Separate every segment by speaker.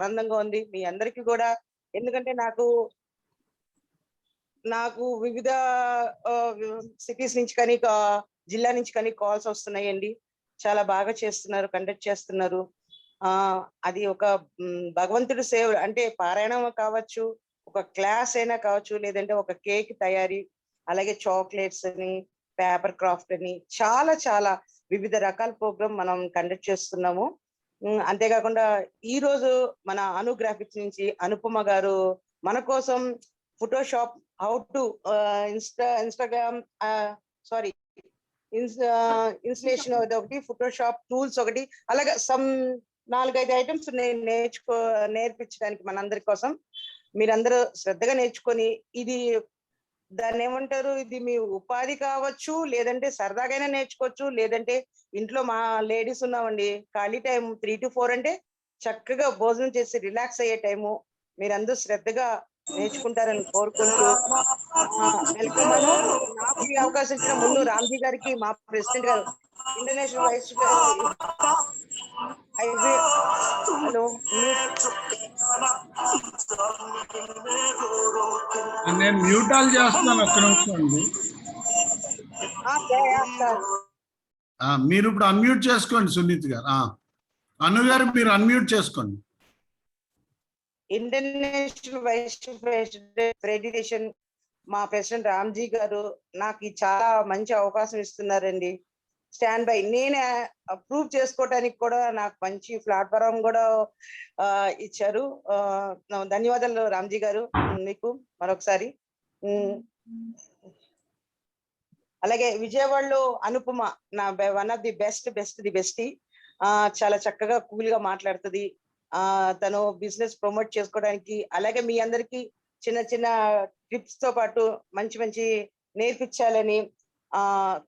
Speaker 1: ఆనందంగా ఉంది మీ అందరికీ కూడా. ఎందుకంటే నాకు వివిధ సిటీస్ నుంచి కానీ జిల్లా నుంచి కానీ కాల్స్ వస్తున్నాయండి. చాలా బాగా చేస్తున్నారు, కండక్ట్ చేస్తున్నారు. అది ఒక భగవంతుడి సేవ అంటే పారాయణం కావచ్చు, ఒక క్లాస్ అయినా కావచ్చు, లేదంటే ఒక కేక్ తయారీ, అలాగే చాక్లెట్స్ అని, పేపర్ క్రాఫ్ట్ అని చాలా చాలా వివిధ రకాల ప్రోగ్రామ్ మనం కండక్ట్ చేస్తున్నాము. అంతేకాకుండా ఈ రోజు మన అను గ్రాఫిక్స్ నుంచి అనుపమ గారు మన కోసం Photoshop how to Instagram sorry installation ఒకటి, ఫోటోషాప్ టూల్స్ ఒకటి, అలాగే సమ్ 4-5 ఐటమ్స్ నేర్పించడానికి మనందరి కోసం మీరందరూ శ్రద్ధగా నేర్చుకొని ఇది దాన్ని ఏమంటారు, ఇది మీ ఉపాధి కావచ్చు, లేదంటే సరదాగైనా నేర్చుకోవచ్చు, లేదంటే ఇంట్లో మా లేడీస్ ఉన్నామండి ఖాళీ టైం 3 to 4 అంటే చక్కగా భోజనం చేసి రిలాక్స్ అయ్యే టైము. మీరందరూ శ్రద్ధగా నేర్చుకుంటారని కోరుకుంటూ వెల్కమ్ అను. నాకు ఈ అవకాశం ఇచ్చిన ముందు రామ్జీ గారికి, మా ప్రెసిడెంట్ గారు, ఇంటర్నేషనల్ వైస్ హలో
Speaker 2: నేను మ్యూట్ ఆల్ చేస్తున్నాను, ఒక్క నిమిషం అండి. మీరు ఇప్పుడు అన్మ్యూట్ చేసుకోండి సునీత్ గారు. అను గారు మీరు అన్మ్యూట్ చేసుకోండి.
Speaker 1: ఇంటర్నేషనల్ వైస్ ప్రెసిడెంట్ మా ప్రెసిడెంట్ రామ్జీ గారు నాకు చాలా మంచి అవకాశం ఇస్తున్నారండి. స్టాండ్ బై నేను ప్రూవ్ చేసుకోవడానికి కూడా నాకు మంచి ప్లాట్ఫారం కూడా ఇచ్చారు. ధన్యవాదాలు రామ్జీ గారు మీకు మరొకసారి. అలాగే విజయవాడలో అనుపమ నా వన్ ఆఫ్ ది బెస్ట్ చాలా చక్కగా కూల్ గా మాట్లాడుతుంది. తను బిజినెస్ ప్రమోట్ చేసుకోవడానికి, అలాగే మీ అందరికి చిన్న చిన్న టిప్స్ తో పాటు మంచి మంచి నేర్పించాలని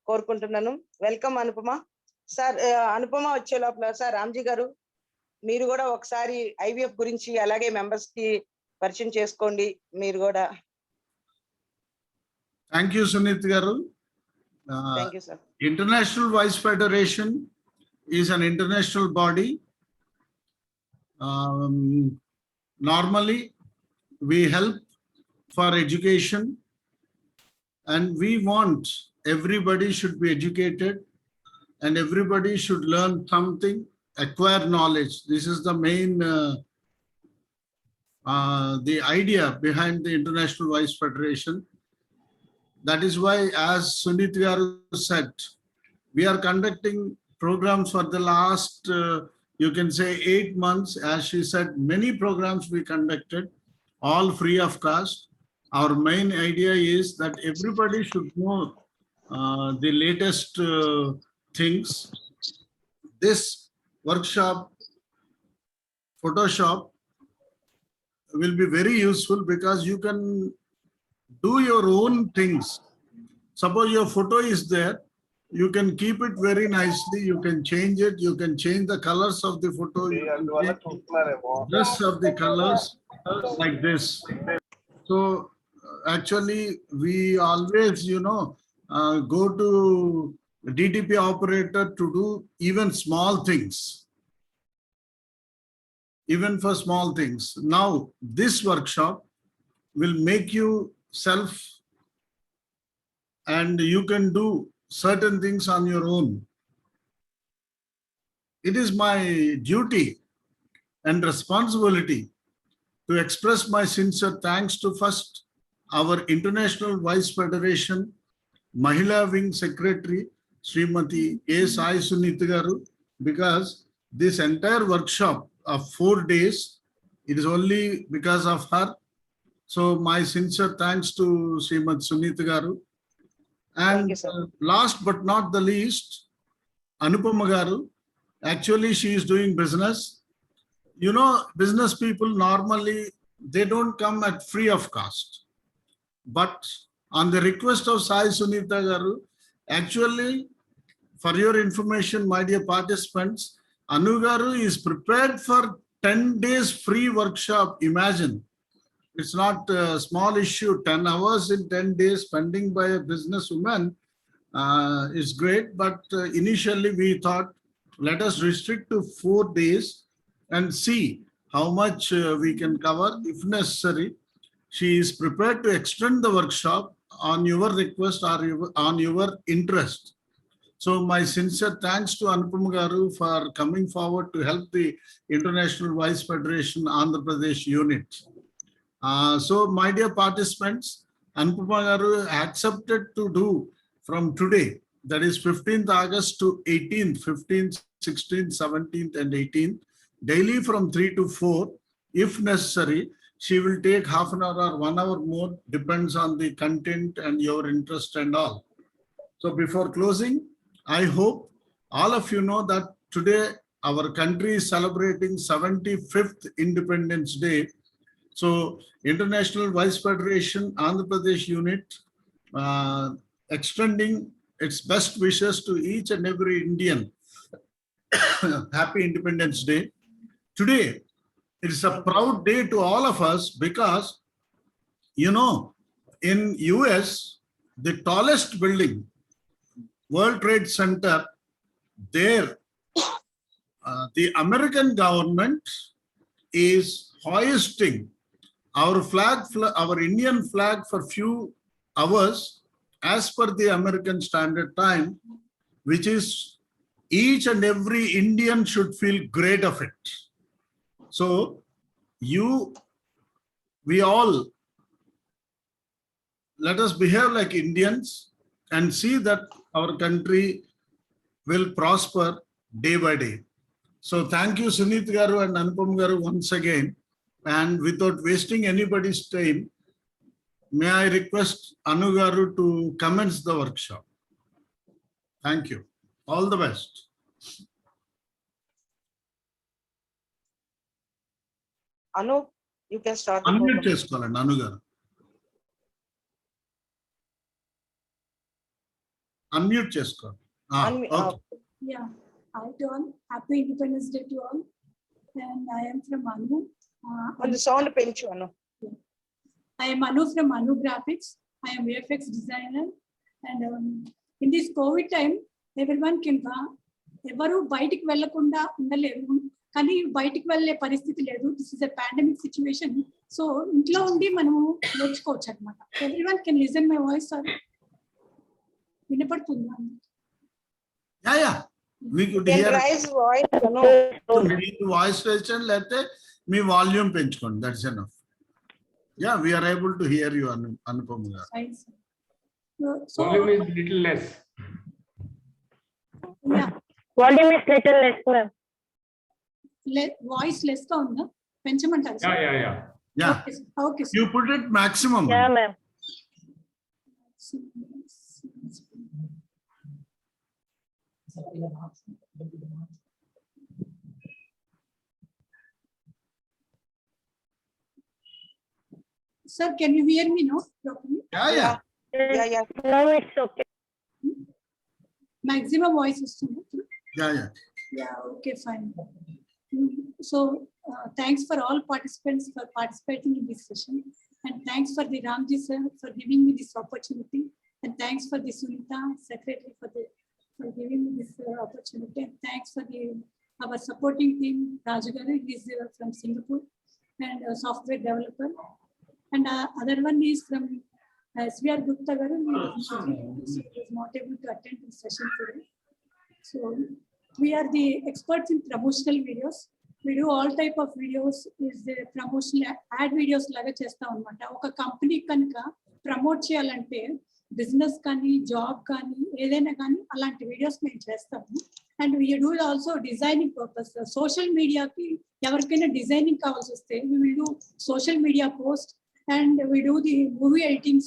Speaker 1: కోరుకుంటున్నాను. వెల్కమ్ అనుపమ. సార్ అనుపమ వచ్చే లోపల సార్ రామ్జీ గారు మీరు కూడా ఒకసారి ఐవీఎఫ్ గురించి అలాగే మెంబర్స్ కి పరిచయం చేసుకోండి మీరు కూడా.
Speaker 2: Thank you Suneet garu.
Speaker 1: Thank you sir.
Speaker 2: International vice federation is an international body. Normally we help for education and we want everybody should be educated and everybody should learn something, acquire knowledge. This is the main the idea behind the International Vice Federation. That is why, as Sunit Garu said, we are conducting programs for the last you can say 8 months. As she said, many programs we conducted, all free of cost. Our main idea is that everybody should know the latest things. This workshop, Photoshop, will be very useful because you can do your own things. Suppose your photo is there, you can keep it very nicely, you can change it, you can change the colors of the photo, you can change the dress of the colors like this. So actually we always go to DTP operator to do even small things, even for small things. Now this workshop will make you self and you can do certain things on your own. It is my duty and responsibility to express my sincere thanks to first our International Vice Federation Mahila Wing Secretary Srimati A. Sai Sunita Garu, because this entire workshop of 4 days, it is only because of her. So my sincere thanks to Srimati Sunita Garu. And last but not the least, Anupama Garu. Actually, she is doing business. You know, business people normally, they don't come at free of cost. But on the request of Sai Sunita Garu, actually, for your information, my dear participants, Anu Garu is prepared for 10 days free workshop. Imagine. It's not a small issue. 10 hours in 10 days spending by a businesswoman is great. But initially we thought, let us restrict to 4 days and see how much we can cover. If necessary, she is prepared to extend the workshop on your request or on your interest. So my sincere thanks to Anupam Garu for coming forward to help the International Vice Federation Andhra Pradesh unit. So my dear participants, Anupama Garu accepted to do from today, that is 15th August to 18th, 15th, 16th, 17th and 18th, daily from 3 to 4. If necessary, she will take half an hour or 1 hour more, depends on the content and your interest and all. So before closing, I hope all of you know that today our country is celebrating 75th Independence Day. So International Vice Federation Andhra Pradesh unit extending its best wishes to each and every Indian. Happy Independence Day. Today, it is a proud day to all of us because, you know, in US, the tallest building, World Trade Center, there, the American government is hoisting our flag, our Indian flag for few hours as per the American Standard Time, which is each and every Indian should feel great of it. So we all, let us behave like Indians and see that our country will prosper day by day. So thank you, Sunit Garu and Anupam Garu once again. And without wasting anybody's time, may I request Anu Garu to commence the workshop. Thank you. All the best.
Speaker 1: Anu, you can start the
Speaker 2: Unmute
Speaker 1: program.
Speaker 2: చేసుకోవాలండి Anu Garu. Unmute చేసుకోండి. Okay.
Speaker 3: Yeah, hi to all. Happy Independence Day to all. And I am from Anu.
Speaker 1: On the sound penchu, Anu.
Speaker 3: I am Anu from Anu Graphics. I am VFX designer. And in this COVID time, everyone can ఎవరు బయటికి వెళ్ళకుండా ఉండలేరు, కానీ బయటికి వెళ్ళే పరిస్థితి లేదు. This is a pandemic situation. So ఇంట్లో ఉండి మనము నేర్చుకోవచ్చు అనమాట. Everyone can listen my voice. Sir వినపడుతుందా?
Speaker 2: Yeah. We could
Speaker 1: Can
Speaker 2: hear.
Speaker 1: raise voice, Anu.
Speaker 2: Voice station, లేకపోతే మీ వాల్యూమ్ పెంచుకోండి. That's enough. Yeah, we are able to hear you, Anupam Garu.
Speaker 3: So
Speaker 4: Volume is little less.
Speaker 3: yeah,
Speaker 5: Volume is little less, ma'am.
Speaker 3: Voice less గా ఉందా? పెంచమంటారు sir?
Speaker 4: Yeah.
Speaker 2: Yeah,
Speaker 3: okay
Speaker 2: you put it maximum.
Speaker 5: Yeah, ma'am.
Speaker 3: Sir, can you hear me now properly?
Speaker 2: Yeah.
Speaker 1: Yeah.
Speaker 5: No, it's okay.
Speaker 3: Maximum voice వస్తుంది.
Speaker 2: Yeah.
Speaker 3: Yeah, okay, fine. So thanks for all participants for participating in this session, and thanks for the Ramji sir for giving me this opportunity, and thanks for the Sunita secretary for giving me this opportunity, and thanks for our supporting team. Raju Garu is from Singapore and a software developer, and other one is from SVR Gupta Garu. He was not able to attend this session today. So we are the experts in promotional videos. We do all type of videos. Is the promotional ad videos laga chestam annamata. Oka company kanuka promote cheyalante business kani job kani edaina kani alanti videos మేము చేస్తాము. And we do also designing purpose. Social media ki evarkaina designing కావాల్సి వస్తే we will do social media post, and we do the movie editing,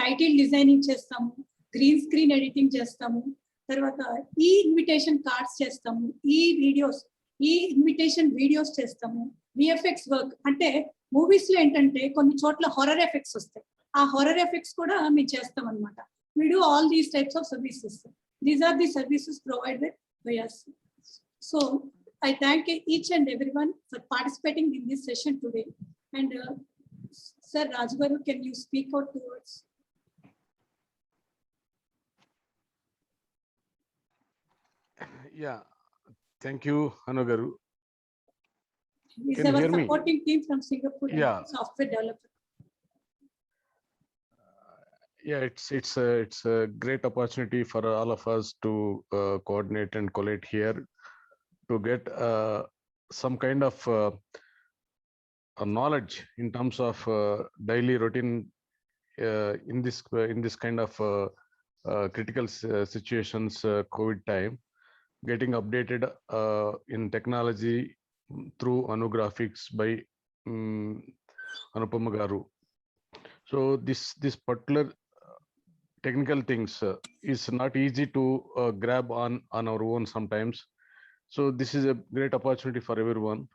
Speaker 3: title designing చేస్తాము, green screen editing చేస్తాము, తర్వాత ఈ invitation cards చేస్తాము, ఈ ఇన్విటేషన్ వీడియోస్ చేస్తాము. VFX work అంటే మూవీస్ లో ఏంటంటే కొన్ని చోట్ల హారర్ ఎఫెక్ట్స్ వస్తాయి, ఆ హారర్ ఎఫెక్ట్స్ కూడా మేము చేస్తాం అనమాట. We do all these types of services. These are the services provided by us. So I thank each and everyone for participating in this session today. And Sir Raju Garu, can you speak out towards?
Speaker 4: Yeah. Thank you, Anu Garu.
Speaker 3: He's
Speaker 4: Can you
Speaker 3: our
Speaker 4: hear me?
Speaker 3: supporting team from Singapore.
Speaker 4: Yeah.
Speaker 3: Software developer.
Speaker 4: Yeah, it's a great opportunity for all of us to coordinate and collate here to get some kind of a knowledge in terms of daily routine in this kind of critical situations, COVID time, getting updated in technology through Anugraphics by Anupama Garu. So this particular technical things is not easy to grab on our own sometimes. So this is a great opportunity for everyone,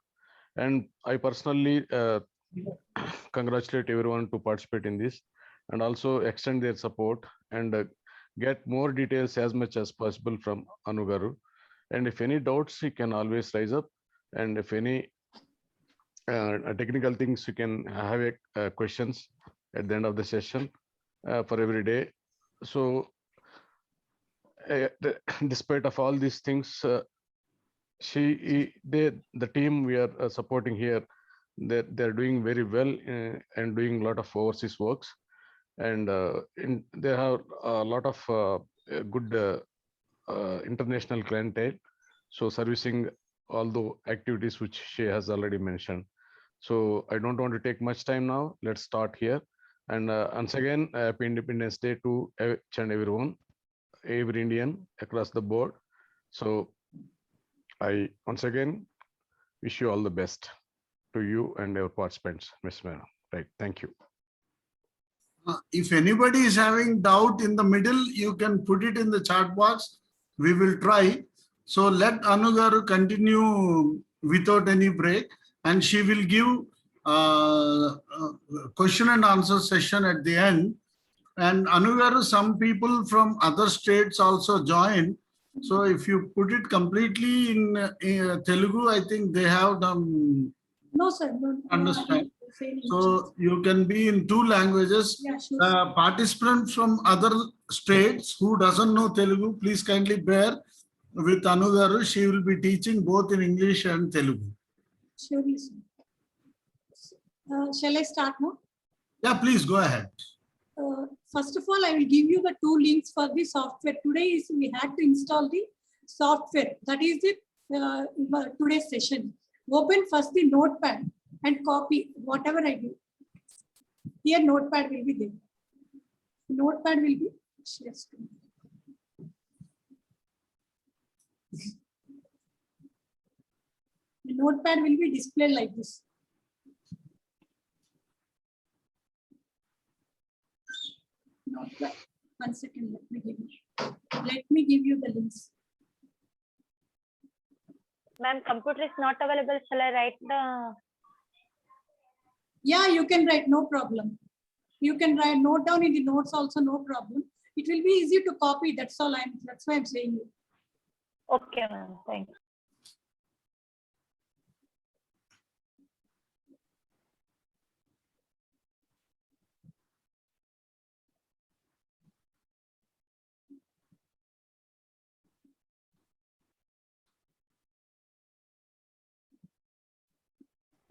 Speaker 4: and I personally congratulate everyone to participate in this and also extend their support and get more details as much as possible from Anugaru. And if any doubts, you can always rise up, and if any technical things, you can have questions at the end of the session for every day. So despite of all these things, the team we are supporting here, they're doing very well and doing a lot of overseas works, and they have a lot of good international clientele, so servicing all the activities which she has already mentioned. So I don't want to take much time now. Let's start here. And once again, Happy Independence Day to each and everyone, every Indian across the board. So I once again wish you all the best to you and your participants, Ms. Mehra. Right. Thank you.
Speaker 2: If anybody is having doubt in the middle, you can put it in the chat box. We will try. So let Anugaru continue without any break, and she will give question and answer session at the end. And Anugaru, some people from other states also join. So if you put it completely in Telugu, I think they have done.
Speaker 3: No, sir. No,
Speaker 2: Understand.
Speaker 3: no,
Speaker 2: So you can be in two languages.
Speaker 3: yeah, sure.
Speaker 2: Participants from other states who doesn't know Telugu, please kindly bear with Anugaru. She will be teaching both in English and Telugu.
Speaker 3: Surely, sir. Shall I start now?
Speaker 2: Yeah, please go ahead.
Speaker 3: First of all, I will give you the two links for the software. Today we had to install the software. That is the today's session. Open first the notepad and copy whatever I do. Here notepad will be there. Notepad will be share screen. The notepad will be displayed like this. Notepad. 1 second, let me give you the links.
Speaker 5: Ma'am, computer is not available. Shall I write the?
Speaker 3: Yeah, you can write, no problem. You can write, note down in the notes also, no problem. It will be easy to copy. That's all that's why I'm saying it.
Speaker 5: Okay, ma'am. Thanks.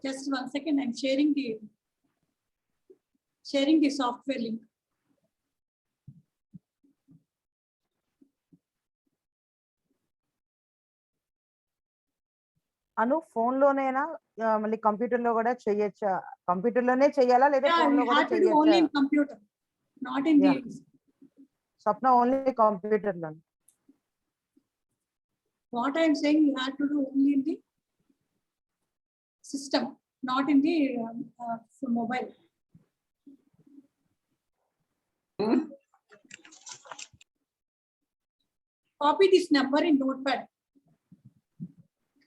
Speaker 3: Just 1 second, I'm sharing the software link.
Speaker 1: Anu phone లోనేనా మళ్ళీ computer లో కూడా చేయొచ్చా? Computer లోనే చేయాలా లేదా
Speaker 3: Yeah,
Speaker 1: phone లో
Speaker 3: we
Speaker 1: కూడా
Speaker 3: have to do only
Speaker 1: చేయొచ్చా?
Speaker 3: in computer, not in
Speaker 1: Yeah.
Speaker 3: the.
Speaker 1: Swapna only computer లో.
Speaker 3: What I'm saying, you have to do only in the system, not in the mobile. Copy this number in notepad.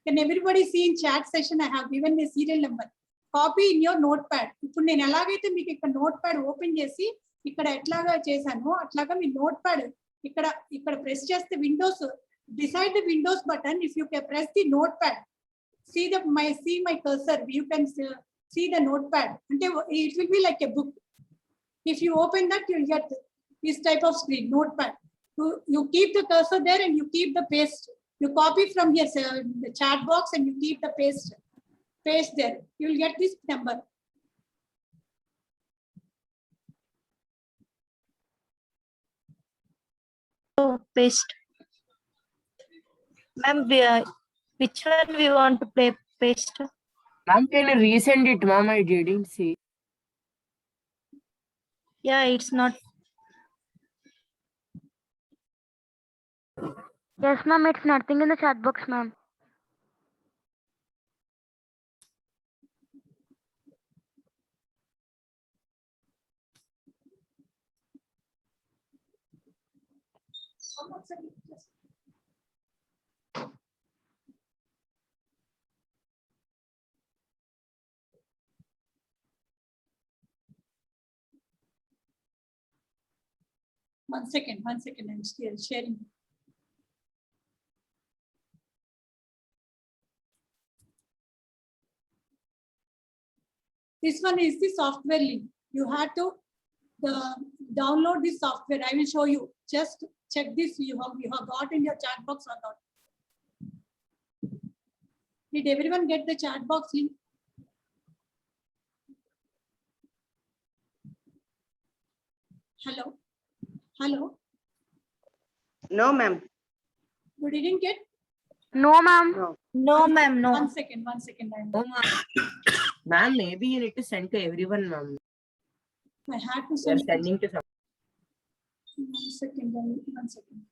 Speaker 3: Can everybody see in chat session? I have given the serial number. Copy in your notepad. ఇప్పుడు నేను ఎలాగైతే మీకు ఇక్కడ notepad open చేసి ఇక్కడ ఎట్లాగా చేశానో అట్లాగా మీ నోట్ప్యాడ్ ఇక్కడ ప్రెస్ చేస్తే Windows beside the Windows button, if you can press the notepad, see my cursor, you can see the notepad. It will be like a book. If you open that, you get this type of screen, notepad. You keep the cursor there and you keep the paste. You copy from here, the chat box, and you keep the paste. paste there. You will get this number.
Speaker 5: Oh, paste. Ma'am, which one we want to play paste?
Speaker 6: Ma'am, can you resend it, ma'am? I didn't see.
Speaker 5: Yeah, it's not.
Speaker 7: Yes, ma'am, it's nothing in the chat box, ma'am.
Speaker 3: One second, I'm still sharing. This one is the software link. You have to download this software. I will show you. Just check this. You have got in your chat box or not. Did everyone get the chat box link? Hello? Hello?
Speaker 1: No, ma'am.
Speaker 3: You didn't get?
Speaker 7: No, ma'am.
Speaker 1: No.
Speaker 5: No, ma'am, no.
Speaker 3: One second.
Speaker 6: Oh, ma'am, maybe you need to send to everyone, ma'am.
Speaker 3: I had to
Speaker 6: They're
Speaker 3: send.
Speaker 6: sending to some.
Speaker 3: 1 second. 1 second.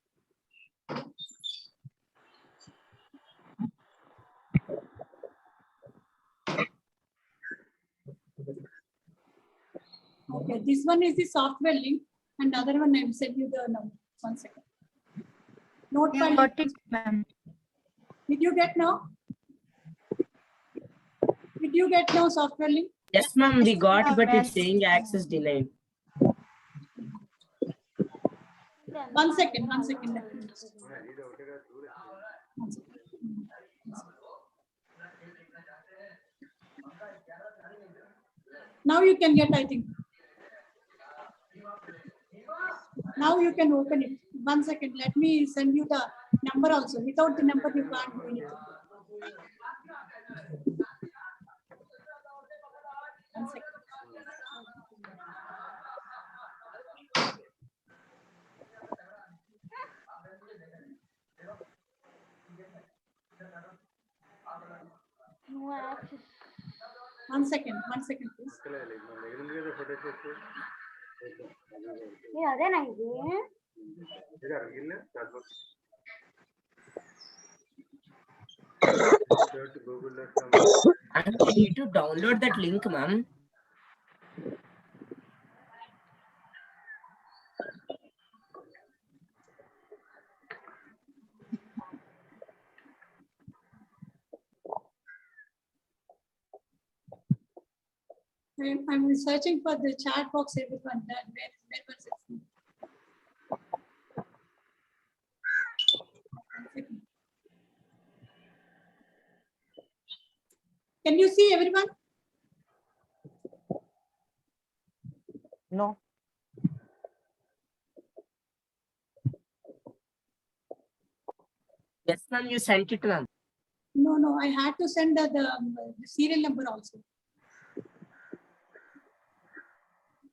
Speaker 3: Okay, this one is the software link, and the other one I will send you the number. 1 second. Notepad.
Speaker 5: Got it, ma'am.
Speaker 3: Did you get now? Did you get now software link?
Speaker 6: Yes, ma'am, we got, but it's saying access denied.
Speaker 3: 1 second. 1 second. Let me just- 1 second. Now you can get, I think. Now you can open it. 1 second. Let me send you the number also. Without the number, you can't do anything. 1 second.
Speaker 7: No access.
Speaker 3: 1 second. 1 second, please.
Speaker 7: Yeah, then I did.
Speaker 6: And you need to download that link, ma'am.
Speaker 3: I'm searching for the chat box, everyone. Where was it? 1 second. Can you see everyone?
Speaker 1: No.
Speaker 6: Yes, ma'am, you sent it, ma'am.
Speaker 3: No, I had to send the serial number also.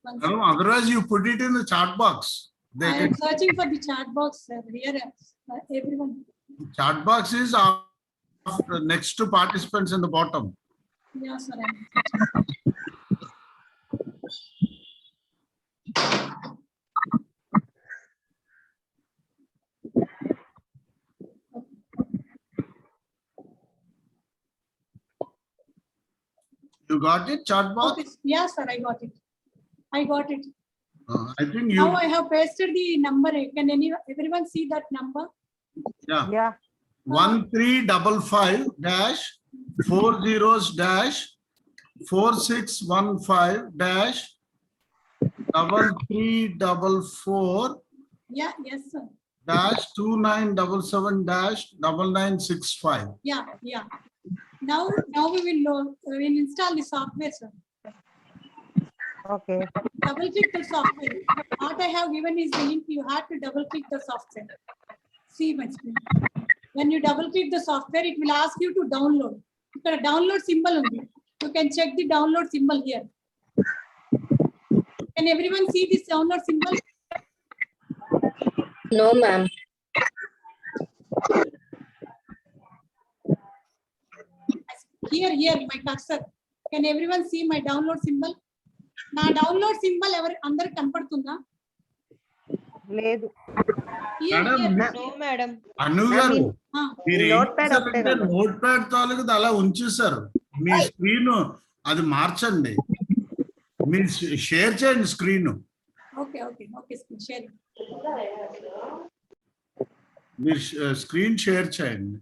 Speaker 3: One
Speaker 2: No,
Speaker 3: second.
Speaker 2: otherwise you put it in the chat box. They
Speaker 3: I am
Speaker 2: can,
Speaker 3: searching for the chat box here. Everyone.
Speaker 2: chat box is next to participants in the bottom.
Speaker 3: Yeah, sir.
Speaker 2: You got it, chat box?
Speaker 3: Okay. Yeah, sir. I got it.
Speaker 2: I think
Speaker 3: Now
Speaker 2: you,
Speaker 3: I have pasted the number. Can everyone see that number?
Speaker 2: yeah,
Speaker 1: Yeah.
Speaker 2: 1355 dash 4615 dash 3344
Speaker 3: Yeah. Yes, sir.
Speaker 2: dash 2977 dash 9965.
Speaker 3: Yeah. Now we will install the software, sir.
Speaker 1: Okay.
Speaker 3: Double click the software. What I have given is the link. You have to double click the software. See my screen. When you double click the software, it will ask you to download. ఇక్కడ download symbol ఉంది. You can check the download symbol here. Can everyone see this download symbol?
Speaker 6: No, ma'am.
Speaker 3: Here, my cursor. Can everyone see my download symbol? నా download symbol ఎవరు అందరికి కనపడుతుందా?
Speaker 1: లేదు.
Speaker 3: Here,
Speaker 2: madam, అను గారు
Speaker 3: Ah.
Speaker 2: మీరు
Speaker 1: Notepad ఒకటే కదా.
Speaker 2: నోట్ ప్యాడ్ తాలూకు అలా ఉంచేశారు. మీ స్క్రీన్ అది మార్చండి. మీరు షేర్ చేయండి స్క్రీన్.
Speaker 3: Okay, sharing.
Speaker 2: మీరు స్క్రీన్ షేర్ చేయండి.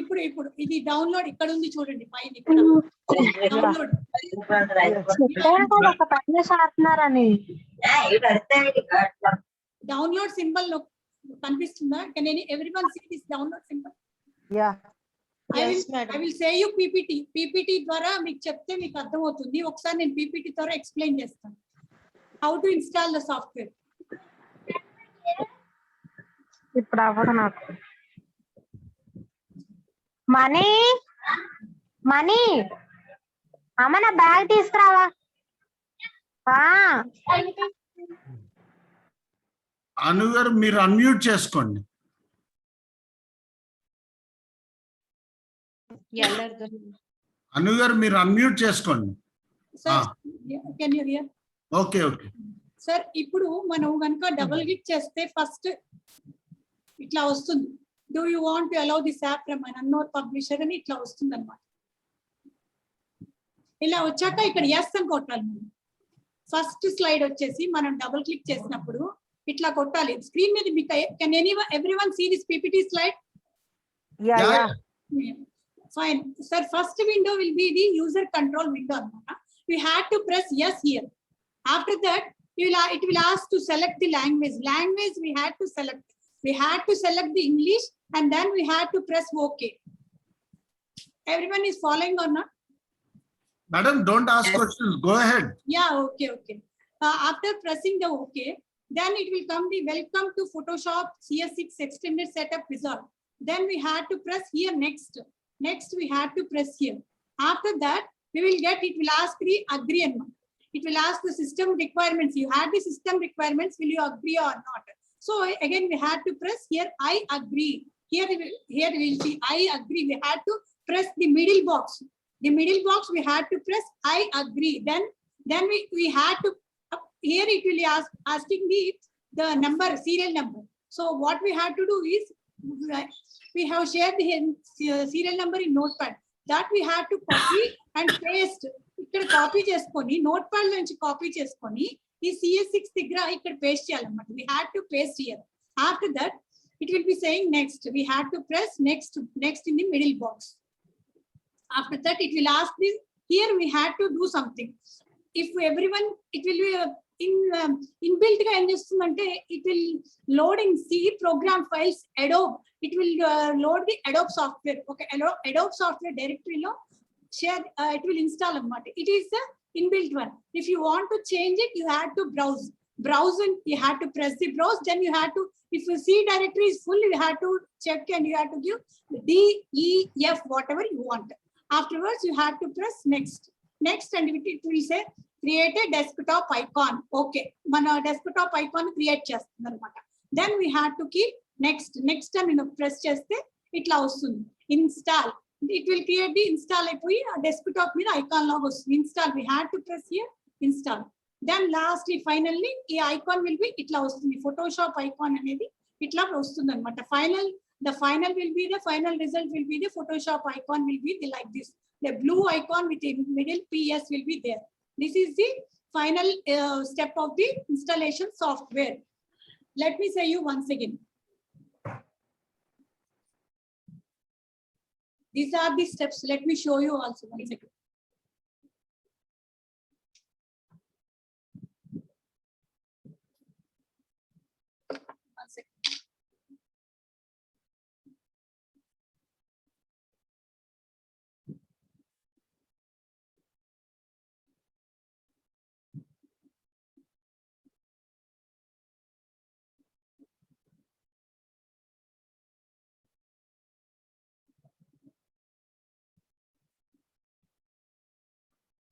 Speaker 3: ఇప్పుడు ఇది డౌన్లోడ్ ఇక్కడ ఉంది చూడండి పైన ఇక్కడ డౌన్లోడ్
Speaker 7: ఒక పని చేస్తున్నారని
Speaker 3: డౌన్లోడ్ సింబల్ కనిపిస్తుందా? Can everyone see this download symbol?
Speaker 1: Yeah.
Speaker 3: I will say you PPT ద్వారా మీకు చెప్తే మీకు అర్థమవుతుంది. ఒకసారి నేను PPT ద్వారా ఎక్స్ప్లెయిన్ చేస్తాను. How to install the software.
Speaker 7: ఇప్పుడు అవ్వదు నాకు. మనీ అమ్మ నా బ్యాగ్ తీసుకురావా.
Speaker 2: అను గారు మీరు అన్మ్యూట్ చేసుకోండి. అను గారు మీరు అన్మ్యూట్ చేసుకోండి.
Speaker 3: Sir can you here?
Speaker 2: Okay.
Speaker 3: Sir ఇప్పుడు మనం కనుక డబుల్ క్లిక్ చేస్తే ఫస్ట్ ఇట్లా వస్తుంది. Do you want to allow this app from an unknown publisher అని ఇట్లా వస్తుంది అనమాట. ఇలా వచ్చాక ఇక్కడ ఎస్ అని కొట్టాలి. ఫస్ట్ స్లైడ్ వచ్చేసి మనం డబుల్ క్లిక్ చేసినప్పుడు ఇట్లా కొట్టాలి. స్క్రీన్ మీద మీకు can everyone see this PPT slide?
Speaker 1: Yeah.
Speaker 3: Fine. Sir, first window will be the user control window. We had to press yes here. After that, it will ask to select the language. Language we had to select. We had to select the English and then we had to press OK. Everyone is following or not?
Speaker 2: Madam, don't ask questions. Go ahead.
Speaker 3: Yeah, okay. After pressing the OK, then it will come the welcome to Photoshop CS6 extended setup wizard. Then we had to press here next. Next we had to press here. After that, it will ask the agree and not. It will ask the system requirements. You had the system requirements. Will you agree or not? So again, we had to press here. I agree. Here we will see I agree. We had to press the middle box. The middle box we had to press I agree. Then we had to here it will asking the number serial number. So what we had to do is we have shared the serial number in Notepad. That we have to copy and paste. ఇక్కడ copy చేసుకొని notepad నుంచి copy చేసుకొని ఈ CS6 దగ్గర ఇక్కడ paste చేయాలన్నమాట. We had to paste here. After that, it will be saying next. We had to press next in the middle box. After that, it will ask this. Here we had to do something. If everyone, it will be inbuilt గా ఏం చేస్తుందంటే it will load in C program files Adobe. It will load the Adobe software. Okay, Adobe software directory lo share it will install ammata. It is the inbuilt one. If you want to change it, you had to browse and you had to press the browse. Then you had to, if you see directory is full, you had to check and you had to give D, E, F, whatever you want. Afterwards, you had to press next and it will say create a desktop icon. Okay, mana desktop icon create చేస్తుంది అన్నమాట. Then we had to keep next time press చేస్తే ఇట్లా వస్తుంది install. It will create the install అయిపోయి ఆ desktop మీద icon లాగా వస్తుంది. Install we had to press here install. Then lastly finally ఈ ఐకాన్ will be ఇట్లా వస్తుంది. Photoshop icon అనేది ఇట్లా వస్తుంది అన్నమాట. The final result will be the Photoshop icon will be like this. The blue icon with a middle PS will be there. This is the final step of the installation software. Let me say you once again. These are the steps. Let me show you also once again.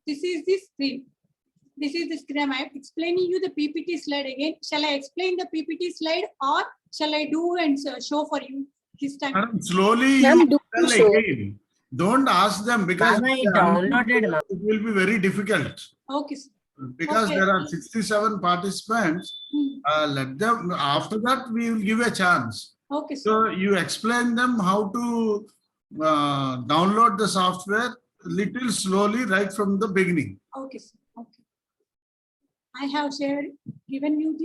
Speaker 3: This is the screen. This is the screen. I am explaining you the PPT slide again. Shall I explain the PPT slide or shall I do and show for you this time?
Speaker 2: Madam, slowly
Speaker 6: Ma'am,
Speaker 2: you
Speaker 6: do
Speaker 2: tell
Speaker 6: show.
Speaker 2: again. Don't ask them because
Speaker 6: Ma'am, I
Speaker 2: if they
Speaker 6: downloaded,
Speaker 2: unmute,
Speaker 6: ma'am.
Speaker 2: it will be very difficult.
Speaker 3: Okay, sir.
Speaker 2: Because
Speaker 3: Okay.
Speaker 2: there are 67 participants. Let them, after that, we will give a chance.
Speaker 3: Okay, sir.
Speaker 2: So you explain them how to download the software little slowly right from the beginning.
Speaker 3: Okay, sir. Okay. I have given you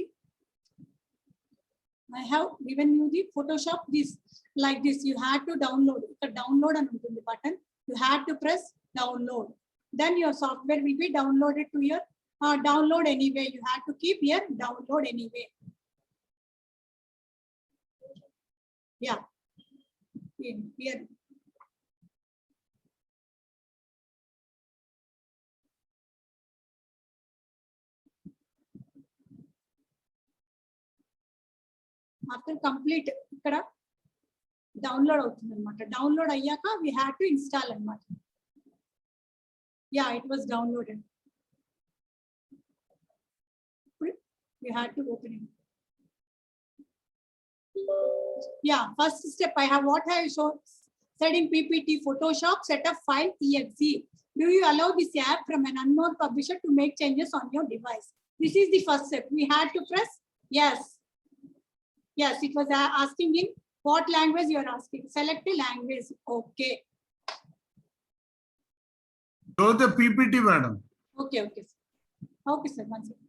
Speaker 3: the Photoshop this like this. You had to download. The download and the button. You had to press download. Then your software will be downloaded to your download anyway. You have to keep here download anyway. Yeah. Here. After complete ikkada download అవుతుంది అన్నమాట. Download అయ్యాక we had to install అన్నమాట. Yeah, it was downloaded. We had to open it. Yeah, first step I have what I have shown said in PPT Photoshop setup file exe. Do you allow this app from an unknown publisher to make changes on your device? This is the first step. We had to press yes. Yes, it was asking in what language you are asking. Select a language. Okay.
Speaker 2: Show the PPT, madam.
Speaker 3: Okay, okay. Okay, sir. One second.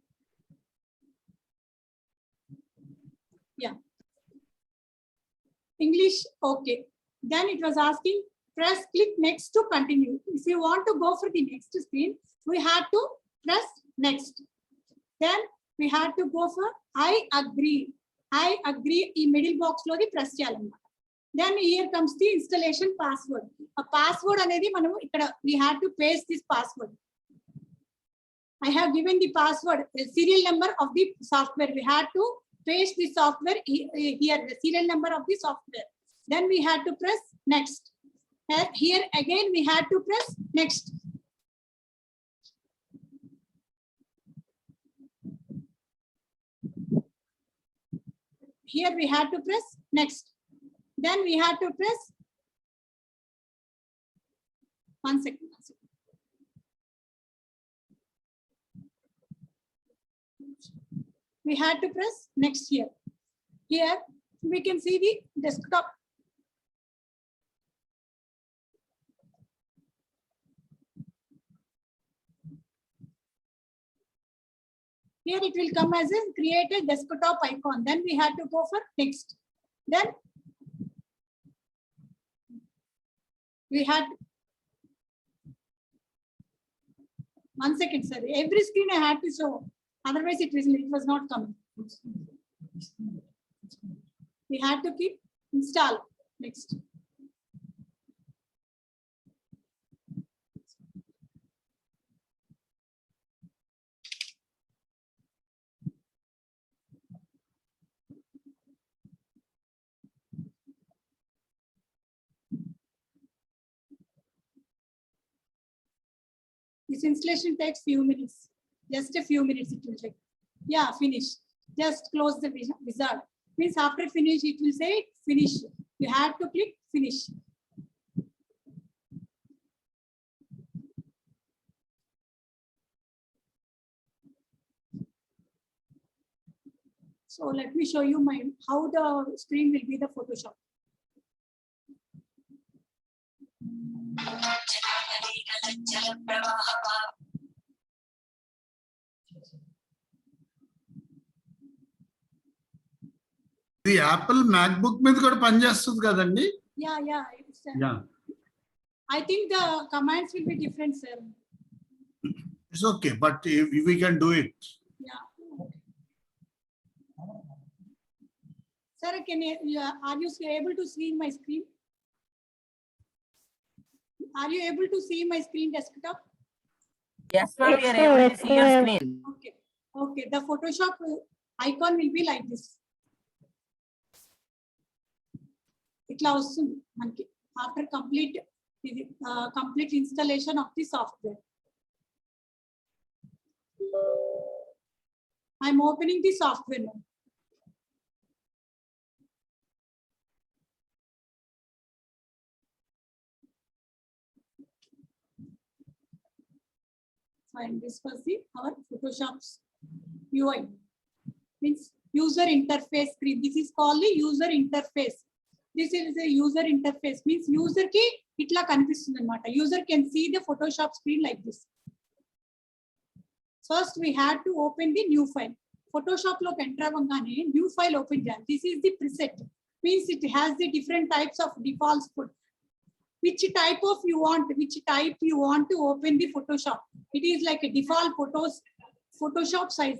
Speaker 3: Yeah. English, okay. Then it was asking, click next to continue. If you want to go for the next screen, we had to press next. Then we had to go for I agree. I agree. In middle box lo di press cheyalannamata. Then here comes the installation password. A password anedi manamu ikkada we had to paste this password. I have given the password, serial number of the software. We had to paste the software here, the serial number of the software. Then we had to press next. Here again we had to press next. Here we had to press next. Then we had to press one second. We had to press next here. Here we can see the desktop. Here it will come as a create a desktop icon. Then we had to go for next. Then we had one second, sir. Every screen I had to show. Otherwise, it was not coming. We had to keep install next. This installation takes few minutes. Just a few minutes it will take. Yeah, finish. Just close the wizard. Means after finish, it will say finish. You have to click finish. So let me show you how the screen will be the Photoshop.
Speaker 2: The Apple MacBook మీద కూడా పనిచేస్తుంది కదండి?
Speaker 3: Yeah.
Speaker 2: Yeah.
Speaker 3: I think the commands will be different, sir.
Speaker 2: It's okay, but we can do it.
Speaker 3: Yeah. Sir, are you able to see my screen? Are you able to see my screen desktop?
Speaker 6: Yes, ma'am, we are able to see your screen.
Speaker 3: Okay. The Photoshop icon will be like this. Itla vasundi manaki after complete installation of the software. I'm opening the software now. Fine, this was our Photoshop's UI. Means user interface screen. This is called the user interface. This is a user interface. Means user ki itla kanipistundi anamata. User can see the Photoshop screen like this. First, we had to open the new file. Photoshop lo enter avangane new file open cheyali. This is the preset. Means it has the different types of defaults. Which type you want to open the Photoshop. It is like a default Photoshop size,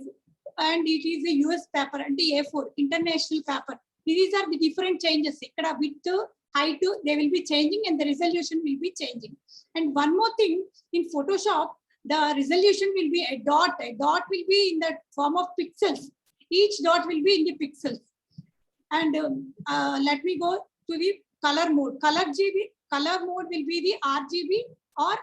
Speaker 3: and it is a US paper and the A4 international paper. These are the different changes. Ikkada width, height, they will be changing and the resolution will be changing. And one more thing, in Photoshop, the resolution will be a dot. A dot will be in the form of pixels. Each dot will be in the pixels. And let me go to the color mode. Color mode will be the RGB or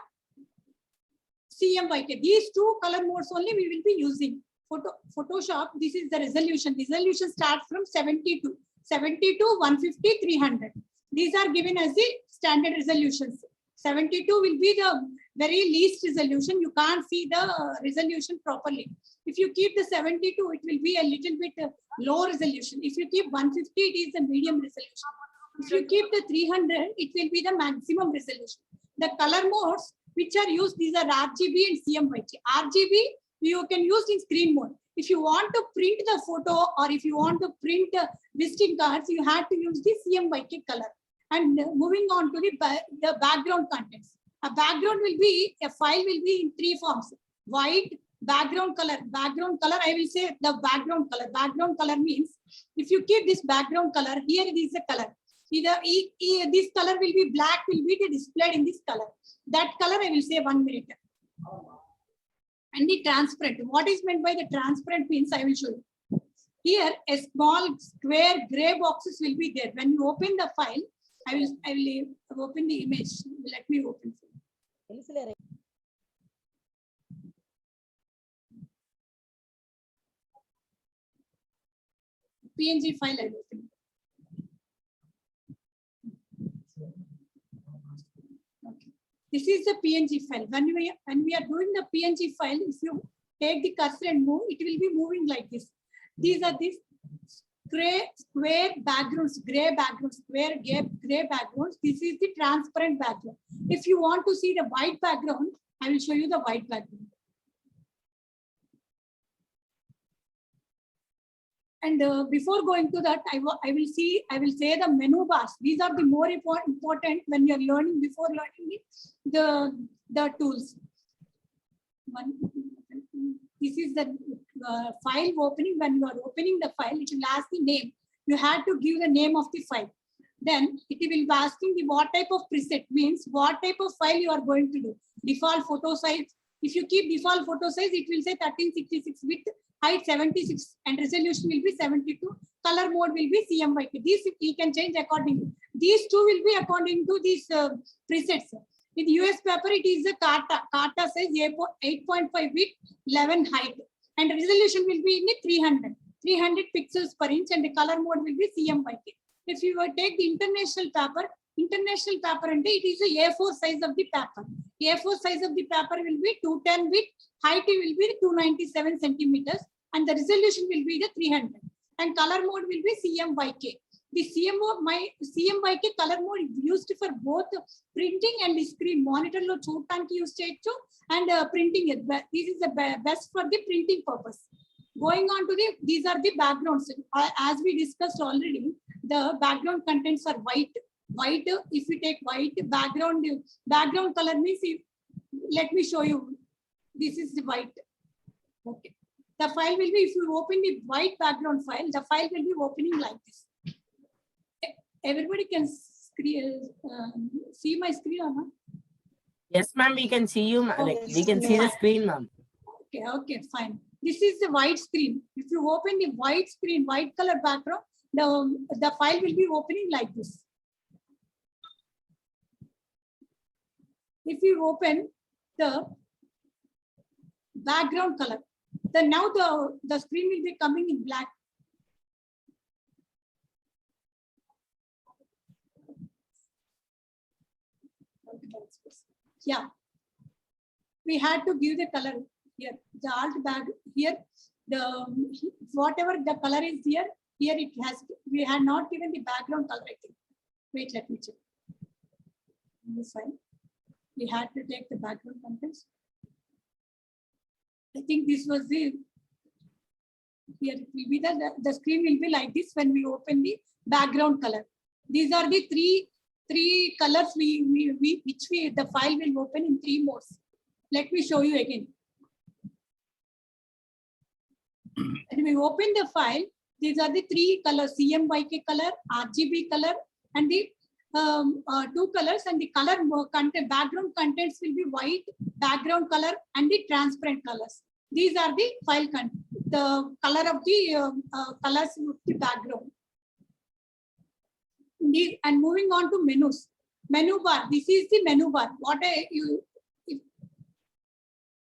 Speaker 3: CMYK. These two color modes only we will be using. Photoshop, this is the resolution. Resolution starts from 72, 150, 300. These are given as the standard resolutions. 72 will be the very least resolution. You can't see the resolution properly. If you keep the 72, it will be a little bit low resolution. If you keep 150, it is a medium resolution. If you keep the 300, it will be the maximum resolution. The color modes which are used, these are RGB and CMYK. RGB, you can use in screen mode. If you want to print the photo or if you want to print visiting cards, you have to use the CMYK color. And moving on to the background contents. A background will be, a file will be in three forms. White, background color. Background color, I will say the background color. Background color means, if you keep this background color, here it is a color. Either this color will be black, will be displayed in this color. That color I will say 1 minute. And the transparent. What is meant by the transparent means I will show you. Here a small square gray boxes will be there. When you open the file, I will open the image. Let me open. PNG file I will open. This is the PNG file. When we are doing the PNG file, if you take the cursor and move, it will be moving like this. These are these square backgrounds, gray backgrounds, gray backgrounds. This is the transparent background. If you want to see the white background, I will show you the white background. And before going to that, I will say the menu bars. These are the more important when you are learning, before learning the tools. This is the file opening. When you are opening the file, it will ask the name. You have to give the name of the file. Then it will be asking the what type of preset, means what type of file you are going to do. Default photo size. If you keep default photo size, it will say 1366 width, height 76, and resolution will be 72. Color mode will be CMYK. These you can change accordingly. These two will be according to these presets. In US paper, it is the Carta. Carta says 8.5 width, 11 height, and resolution will be in the 300 pixels per inch, and the color mode will be CMYK. If you take the international paper and it is a A4 size of the paper. A4 size of the paper will be 210 width, height will be 297 centimeters, and the resolution will be the 300. And color mode will be CMYK. The CMYK color mode is used for both printing and the screen monitor lo chudaniki use cheyochu, and printing it. This is the best for the printing purpose. Going on to these are the backgrounds. As we discussed already, the background contents are white. White, if you take white background color means, let me show you. This is the white. Okay. The file will be, if you open the white background file, the file will be opening like this. Everybody can see my screen or not?
Speaker 6: Yes, ma'am, we can see you. We can see the screen, ma'am.
Speaker 3: Okay, fine. This is the white screen. If you open the white screen, white color background, the file will be opening like this. If you open the background color, Then now the screen will be coming in black. Yeah. We had to give the color here. The alt bag here. The whatever the color is here. Here it has. We had not given the background color. I think. Wait, let me check. This fine. We had to take the background contents. I think this was the. Here it will be the screen will be like this when we open the background color. These are the three colors which the file will open in 3 modes. Let me show you again. When we open the file, these are the 3 colors: CMYK color, RGB color, and the 2 colors. And the color content, background contents will be white, background color, and the transparent colors. These are the file content, the color of the colors of the background. And moving on to menus. Menu bar. This is the menu bar.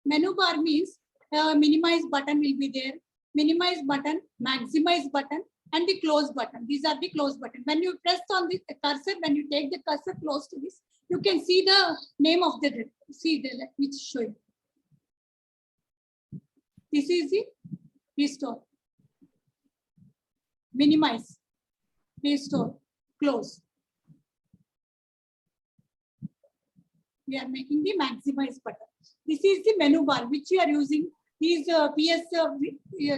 Speaker 3: Menu bar means minimize button will be there. Minimize button, maximize button, and the close button. These are the close button. When you press on the cursor, when you take the cursor close to this, you can see the name of the drill. See the let me show you. This is the restore. Minimize, restore, close. We are making the maximize button. This is the menu bar which we are using. These the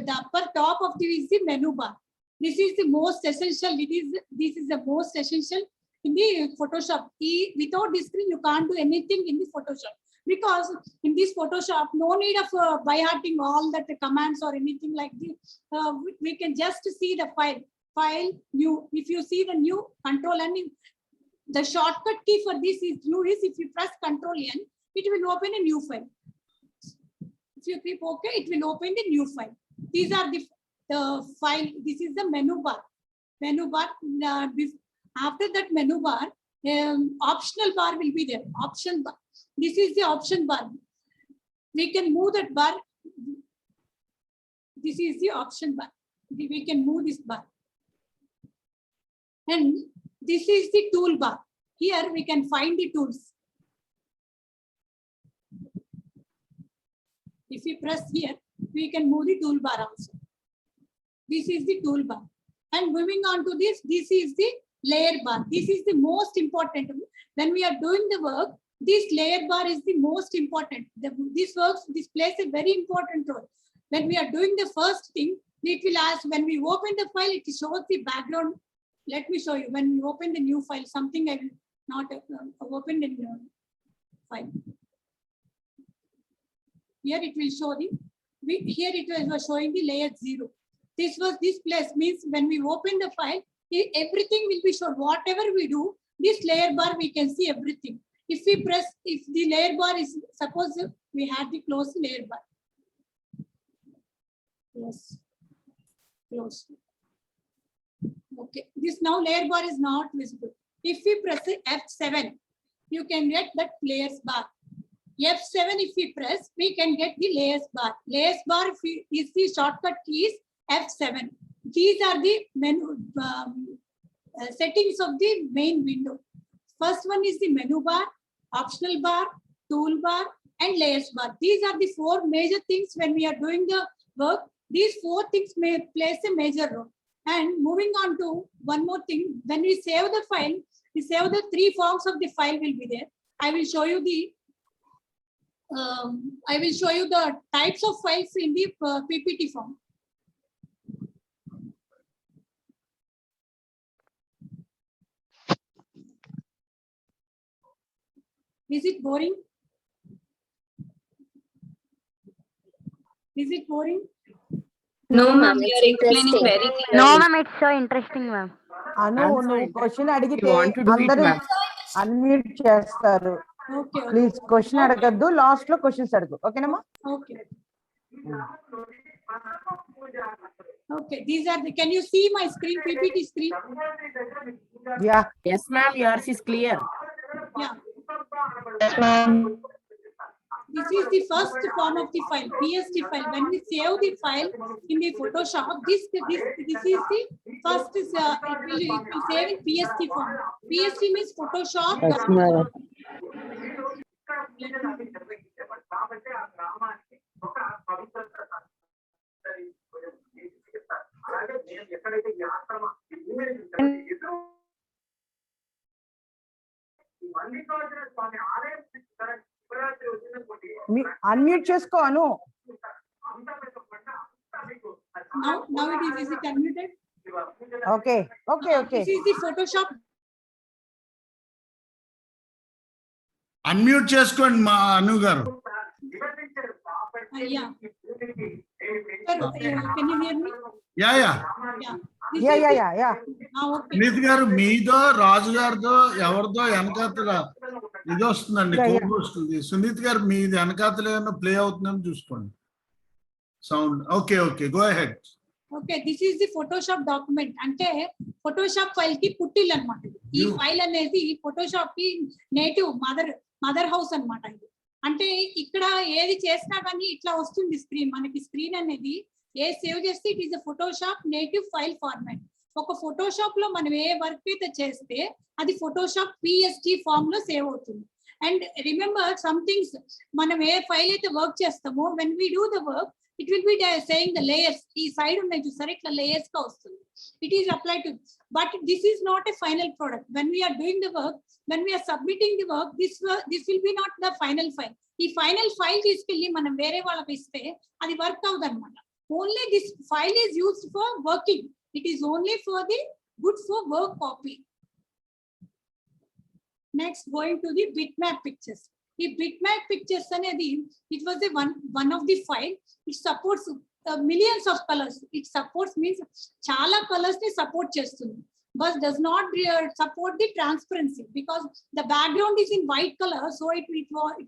Speaker 3: upper top of the is the menu bar. This is the most essential. This is the most essential in the Photoshop. Without this screen, you can't do anything in the Photoshop, because in this Photoshop, no need of by hearting all that the commands or anything like this. We can just see the file new. If you see the new, control and the shortcut key for this is new is if you press Control N, it will open a new file. If you click OK, it will open the new file. These are the file. This is the menu bar. Menu bar. After that menu bar, optional bar will be there. Option bar. This is the option bar. We can move that bar. This is the option bar. We can move this bar. And this is the toolbar. Here we can find the tools. If we press here, we can move the toolbar also. This is the toolbar. And moving on to this is the layer bar. This is the most important. When we are doing the work, this layer bar is the most important. This plays a very important role. When we are doing the first thing, it will ask, when we open the file, it shows the background. Let me show you. When we open the new file, something I will not open the new file. Here it will show here it was showing the layer 0. This place means when we open the file, everything will be shown. Whatever we do, this layer bar, we can see everything. If we press, if the layer bar is, suppose we had the close layer bar. Close. Okay, this now layer bar is not visible. If we press F7, you can get that layers bar. F7 if we press, we can get the layers bar. Layers bar is the shortcut key is F7. These are the menu settings of the main window. First one is the menu bar, optional bar, toolbar, and layers bar. These are the 4 major things when we are doing the work. These 4 things may play a major role. And moving on to one more thing, when we save the file, we save the 3 forms of the file will be there. I will show you the types of files in the PPT form. Is it boring? Is it boring?
Speaker 8: No, ma'am. You are explaining very clearly.
Speaker 7: No, ma'am, it's so interesting, ma'am.
Speaker 9: అను నువ్వు question అడిగితే
Speaker 6: want to do it,
Speaker 9: అందరూ
Speaker 6: ma'am.
Speaker 9: Unmute చేస్తారు.
Speaker 3: Okay.
Speaker 9: Please question అడగద్దు, last లో questions అడుగు. ఓకేనమ్మా?
Speaker 3: Okay. Okay. These are the. Can you see my screen? PPT screen.
Speaker 9: Yeah.
Speaker 6: Yes, ma'am. Yours is clear.
Speaker 3: Yeah.
Speaker 7: Yes, ma'am.
Speaker 3: This this is the first form of the file, PSD file. When we save the file in the Photoshop, this is the first, it will save in PSD form. PSD means Photoshop.
Speaker 7: Yes, madam.
Speaker 9: Unmute చేసుకోను.
Speaker 3: Now is it unmuted?
Speaker 9: Okay okay okay.
Speaker 3: This is the Photoshop.
Speaker 2: Unmute చేసుకోండి మా అను గారు.
Speaker 3: Yeah. Sir, can you hear me?
Speaker 2: Yeah yeah
Speaker 3: Yeah.
Speaker 9: Yeah yeah yeah yeah.
Speaker 3: Okay.
Speaker 2: Sunith గారు మీదో రాజు గారిదో ఎవరిదో వెనకాతల ఇది వస్తుందండి,
Speaker 9: Yeah, yeah.
Speaker 2: కోడ్ వస్తుంది. సునీత్ గారు మీది వెనకాతల ఏమన్నా ప్లే అవుతుందని చూసుకోండి sound. Okay okay, go ahead.
Speaker 3: Okay, this is the Photoshop document. అంటే Photoshop file కి పుట్టిల్లు అన్నమాట. ఈ ఫైల్ అనేది Photoshop కి నేటివ్ మదర్ హౌస్ అన్నమాట. ఇది అంటే ఇక్కడ ఏది చేసినా కానీ ఇట్లా వస్తుంది స్క్రీన్. మనకి స్క్రీన్ అనేది ఏ సేవ్ చేస్తే it is Photoshop native file format. ఒక ఫోటోషాప్ లో మనం ఏ వర్క్ అయితే చేస్తే అది Photoshop PSD ఫామ్ లో సేవ్ అవుతుంది. అండ్ రిమెంబర్ సమ్ థింగ్స్, మనం ఏ ఫైల్ అయితే వర్క్ చేస్తామో when we do the work it will be saying the layers. ఈ సైడ్ ఉన్నాయి చూసారా, ఇట్లా లేయర్స్ గా వస్తుంది. It is applied to, but this is not a final product. When we are doing the work, when we are submitting the work, this will be not the final file. ఈ final file తీసుకెళ్ళి మనం వేరే వాళ్ళకి ఇస్తే అది work అవుతుంది అనమాట. Only this file is used for working. It is only for the good for work copy. Next, going to the bitmap pictures. The bitmap pictures అనేది it was a one of the file. It supports millions of colors. It supports means చాలా colors ని support చేస్తుంది. But does not support the transparency because the background is in white color, so it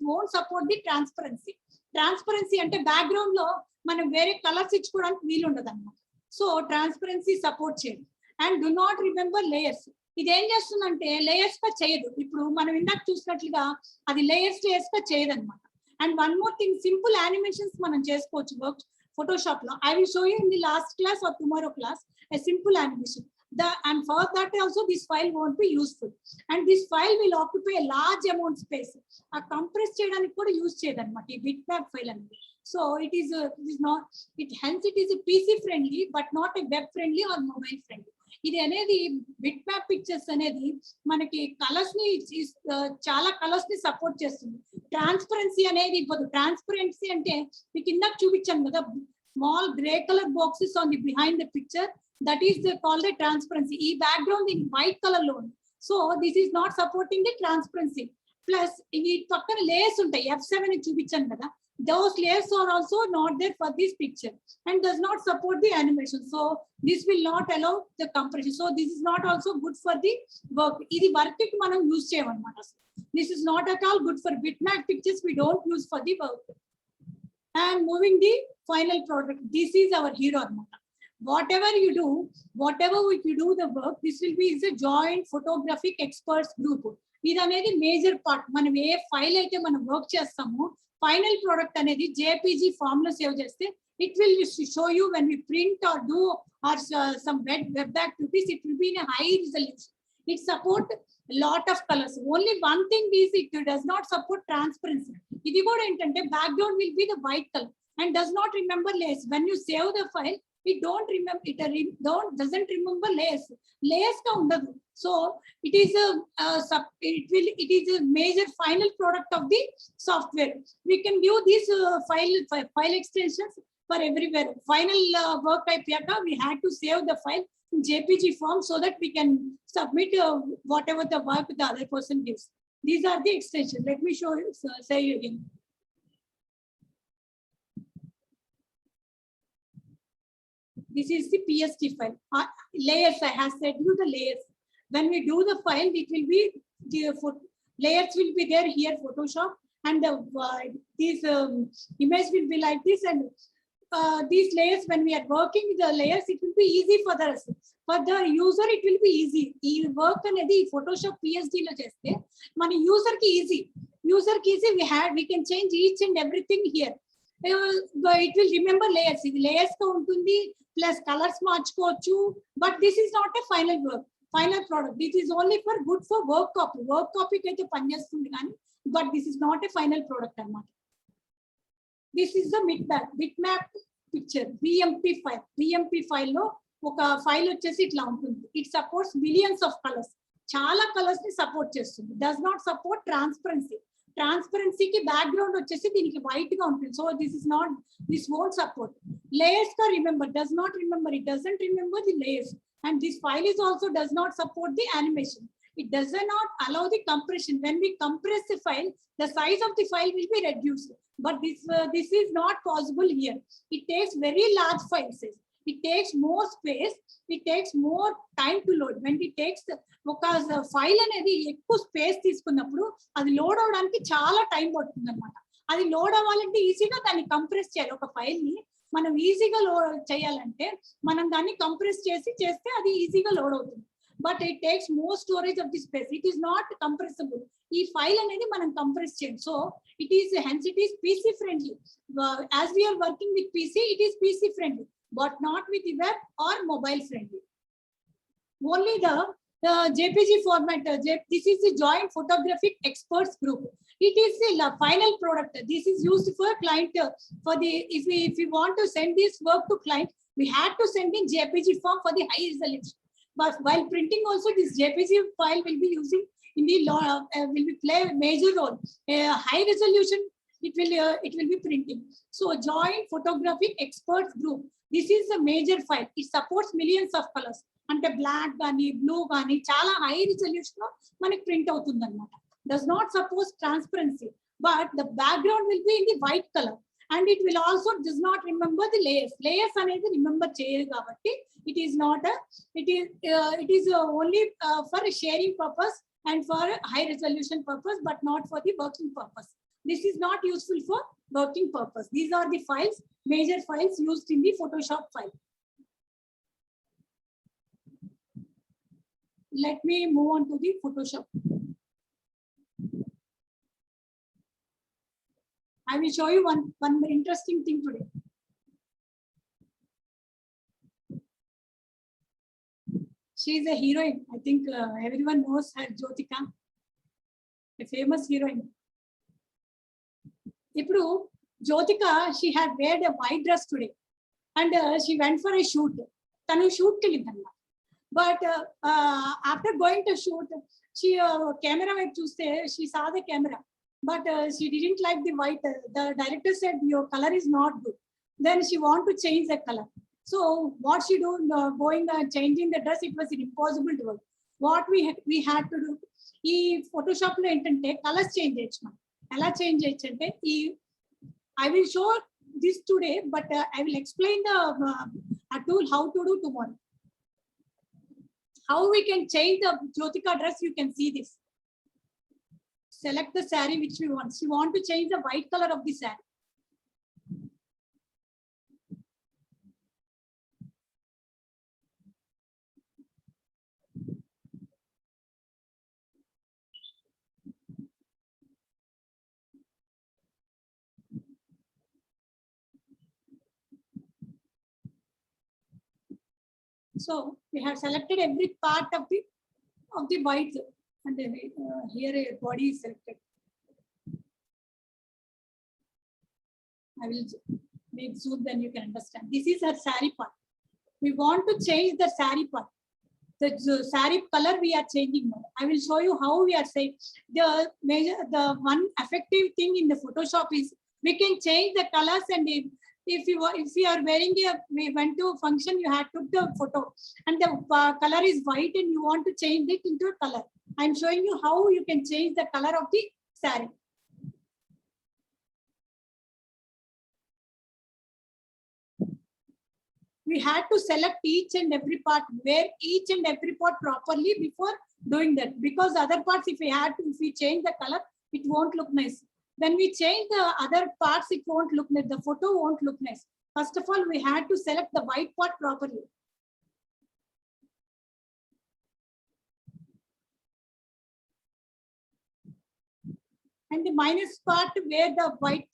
Speaker 3: won't support the transparency. Transparency అంటే background లో మనం వేరే colours ఇచ్చుకోవడానికి వీలు ఉండదు అన్నమాట. సో ట్రాన్స్పరెన్సీ సపోర్ట్ చేయదు. And do not remember layers. ఇది ఏం చేస్తుందంటే లేయర్స్ గా చేయదు. ఇప్పుడు మనం ఇందాక చూసినట్లుగా అది లేయర్స్ గా చేయదు అనమాట. And one more thing, simple animations మనం చేసుకోవచ్చు వర్క్ ఫోటోషాప్ లో. I will show you in the last class or tomorrow class a simple animation. And for that also this file won't be useful. And this file will occupy a large amount space. A compress చేయడానికి కూడా use చేయదు అనమాట ఈ bitmap file అనేది. So it is not, hence it is a PC friendly but not a web friendly or mobile friendly. ఇది అనేది bitmap pictures అనేది మనకి కలర్స్ ని చాలా కలర్స్ ని సపోర్ట్ చేస్తుంది. ట్రాన్స్పరెన్సీ అనేది ఇవ్వదు. ట్రాన్స్పరెన్సీ అంటే మీకు ఇందాక చూపించాను కదా, small grey colour boxes on the behind the picture, that is called the transparency. ఈ background in white color లో ఉంది. So this is not supporting the transparency. Plus ఇవి పక్కన layers ఉంటాయి, F7 చూపించాను కదా, those layers are also not there for this picture and does not support the animation. So this will not allow the compression. So this is not also good for the work. ఇది work కి మనం use చేయమన్నమాట. This is not at all good for bitmap pictures. We don't use for the work. And moving the final product, this is our hero అన్నమాట. Whatever you do the work, this will be is a joint photographic experts group. ఇది అనేది major part. మనం ఏ file అయితే మనం work చేస్తామో final product అనేది JPG form లో save చేస్తే it will show you when we print or do or some web activities, it will be in a high resolution. It support lot of colors. Only one thing is it does not support transparency. ఇది కూడా ఏంటంటే background will be the white color and does not remember layers. When you save the file, it doesn't remember layers ka undadu. So it is a major final product of the software. We can view these file extensions for everywhere. Final work ayaka we had to save the file in JPG form so that we can submit whatever the work the other person gives. These are the extensions. Let me show you, say again. This is the PSD file. Layers, I have said you the layers. When we do the file, it will be the layers will be there here, Photoshop, and these image will be like this. And these layers, when we are working with the layers, it will be easy for the user. It will be easy. Ee work anedi Photoshop PSD lo cheste mana user ki easy. User keys we can change each and everything here. But it will remember layers. Layers ka untundi plus colors marchukochu. But this is not a final product. This is only for good for work copy. Work copy kaithe panchestundi gaani, but this is not a final product anamata. This is the bitmap picture, BMP file. BMP file lo oka file vachesi itla untundi. It supports millions of colors. Chala colors ni support chestundi. Does not support transparency. Transparency ki background vachesi deeniki white ga untundi. So this won't support. Layers ka remember, does not remember. It doesn't remember the layers. And this file is also does not support the animation. It does not allow the compression. When we compress the file, the size of the file will be reduced. But this is not possible here. It takes very large files. It takes more space. It takes more time to load. When it takes because the file అనేది ఎక్కువ space తీసుకున్నప్పుడు అది load అవడానికి చాలా time పడుతుంది అనమాట. అది load అవ్వాలంటే ఈజీగా దాన్ని కంప్రెస్ చేయాలి. ఒక ఫైల్ ని మనం ఈజీగా లోడ్ చేయాలంటే మనం దాన్ని కంప్రెస్ చేస్తే అది ఈజీగా లోడ్ అవుతుంది. But it takes more storage of the space. It is not compressible. ఈ ఫైల్ అనేది మనం కంప్రెస్ చేయం. So it is PC friendly. As we are working with PC, it is PC friendly, but not with the web or mobile friendly. Only the JPG format. This is the Joint Photographic Experts Group. It is the final product. This is used for client. If we want to send this work to client, we had to send in JPG form for the high resolution. But while printing also, this JPG file will be using in the will be play a major role. High resolution, it will be printing. So Joint Photographic Experts Group. This is a major file. It supports millions of colors. Ante black gaani, blue gaani, chala high resolution lo manaki print avutundi annamata. Does not support transparency, but the background will be in the white color, and it will also does not remember the layers. Layers anedi remember cheyadu kabatti it is not it is only for sharing purpose and for high resolution purpose, but not for the working purpose. This is not useful for working purpose. These are the files, major files used in the Photoshop file. Let me move on to the Photoshop. I will show you one interesting thing today. She is a heroine. I think everyone knows her, Jyotika, a famous heroine. Ippudu Jyotika, she had wear a white dress today, and she went for a shoot. Tanu shoot kelindannama. But after going to shoot, she camera వైపు చూస్తే she saw the camera, but she didn't like the white. The director said your color is not good. Then she want to change the color. So what she do, going changing the dress, it was impossible to do. What we had to do, ఈ Photoshop లో ఏంటంటే colours change చేయొచ్చు. ఎలా change చేయొచ్చు అంటే I will show this today, but I will explain the tool how to do tomorrow. How we can change the Jyotika dress, you can see this. Select the saree which we want. We want to change the white color of the saree. So we have selected every part of the white, and here a body is selected. I will make zoom, then you can understand. This is her saree part. We want to change the saree part. The saree color we are changing now. I will show you how we are saying. The one effective thing in the Photoshop is we can change the colors, and if you are wearing we went to a function, you had took the photo and the color is white and you want to change it into a color. I'm showing you how you can change the color of the saree. We had to select each and every part, wear each and every part properly before doing that, because other parts, if we change the color, it won't look nice. When we change the other parts, it won't look nice. The photo won't look nice. First of all, we had to select the white part properly. And the minus part where the white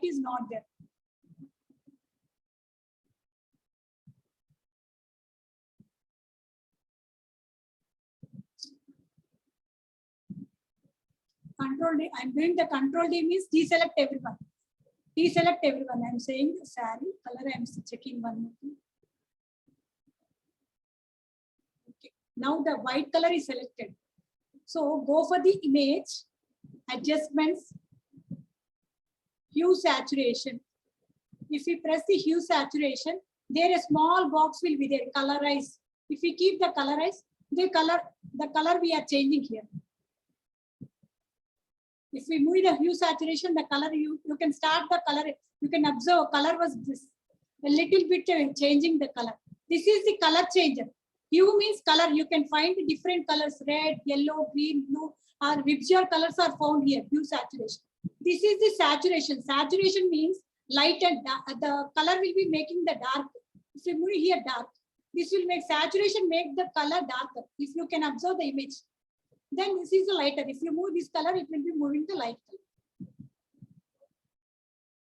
Speaker 3: is not there. Control D, I'm doing the control D means deselect everyone. Deselect everyone. I'm saying saree color. I'm checking one more thing. Okay. Now the white color is selected. So go for the image, adjustments, hue saturation. If we press the hue saturation, there a small box will be there, colorize. If we keep the colorize, the color we are changing here. If we move the hue saturation, the color you can start the color. You can observe color was this a little bit changing the color. This is the color changer. Hue means color. You can find different colors: red, yellow, green, blue. Or visual colors are found here. Hue saturation. This is the saturation. Saturation means light and dark. The color will be making the dark. If you move here dark, this will make saturation make the color darker. If you can observe the image. Then this is the lighter. If you move this color, it will be moving the light color.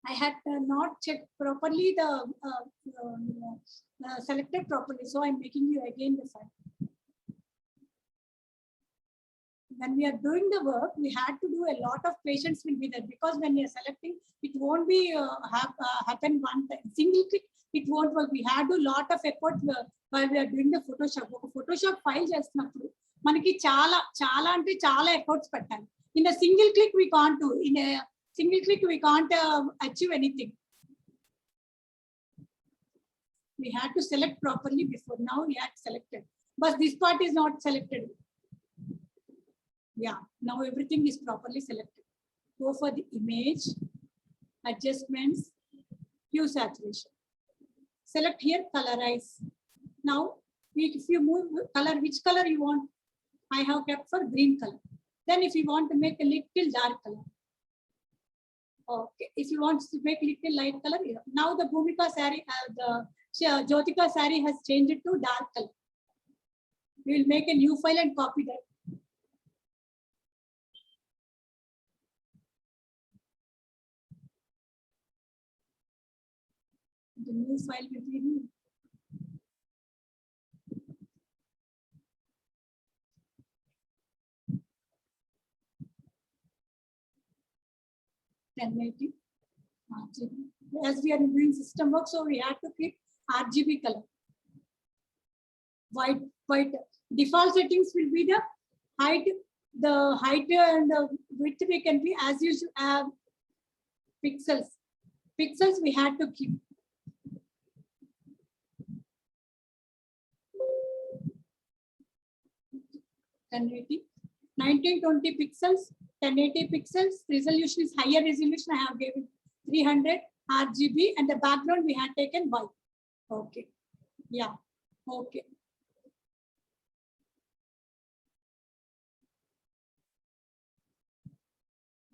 Speaker 3: I had not checked properly the selected properly, so I'm making you again the file. When we are doing the work, we had to do a lot of patience will be there because when you are selecting, it won't be happen one time. Single click, it won't work. We had to do lot of effort while we are doing the Photoshop. Photoshop file చేస్తున్నప్పుడు మనకి చాలా అంటే చాలా efforts పెట్టాలి. In a single click we can't do. In a single click we can't achieve anything. We had to select properly before. Now we had selected, but this part is not selected. Yeah, now everything is properly selected. Go for the image, adjustments, hue saturation. Select here, colorize. Now, if you move color, which color you want? I have kept for green color. Then if you want to make a little dark color. Okay, if you want to make little light color, now the Bhumika saree, the Jyotika saree has changed it to dark color. We will make a new file and copy that. The new file will be new. RGB. As we are doing system work, so we have to keep RGB color. White. Default settings will be the height and the width we can be as usual. Pixels we had to keep. And 1920 pixels. 1080 pixels, resolution is higher resolution. I have given 300 RGB and the background we had taken white. Okay. Yeah. Okay.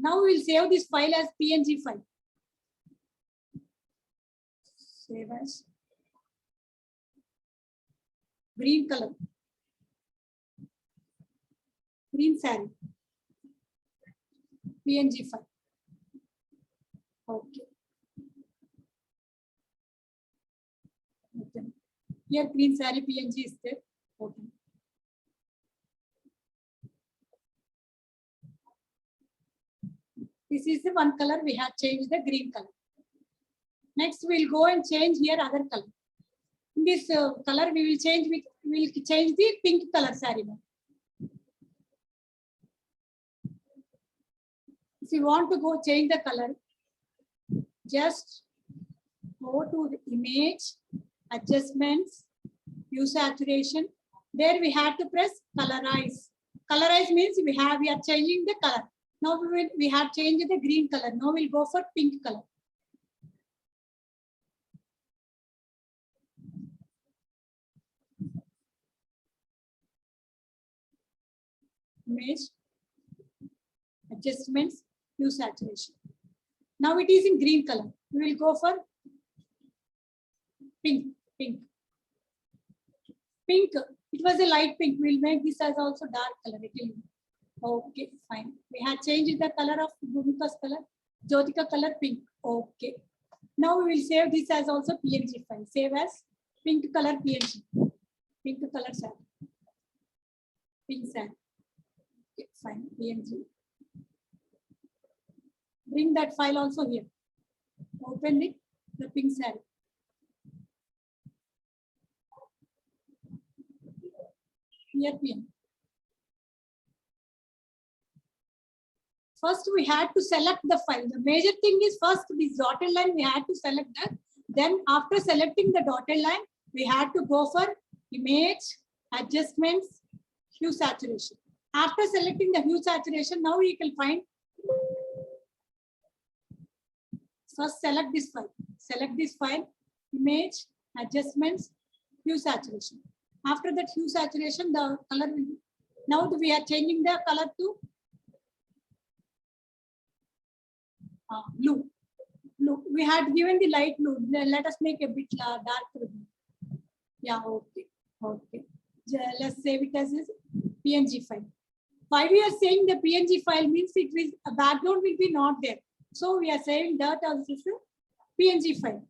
Speaker 3: Now we will save this file as PNG file. Save as green color. Green saree. PNG file. Okay. Here green saree PNG is there. Okay. This is the one color we have changed the green color. Next we'll go and change here other color. In this color we will change the pink color saree. If you want to go change the color, just go to the image, adjustments, hue saturation. There we have to press colorize. Colorize means we are changing the color. Now we have changed the green color. Now we'll go for pink color. Image, adjustments, hue saturation. Now it is in green color. We will go for pink. It was a light pink. We'll make this as also dark color. Okay, fine. We have changed the color of Bhumika's color, Jyotika color pink. Okay. Now we will save this as also PNG file. Save as pink color PNG. Pink color sand. Pink sand. Okay, fine. PNG. Bring that file also here. Open it. The pink sand. Here PN. First, we had to select the file. The major thing is first this dotted line, we had to select that. Then after selecting the dotted line, we had to go for image, adjustments, hue saturation. After selecting the hue saturation, now we can find, first select this file. Select this file, image, adjustments, hue saturation. After that hue saturation, the color will be, now we are changing the color to blue. Blue. We had given the light blue. Let us make a bit dark blue. Yeah, okay. Okay. Let's save it as a PNG file. Why we are saying the PNG file means it will, a background will be not there. So we are saving that as a PNG file.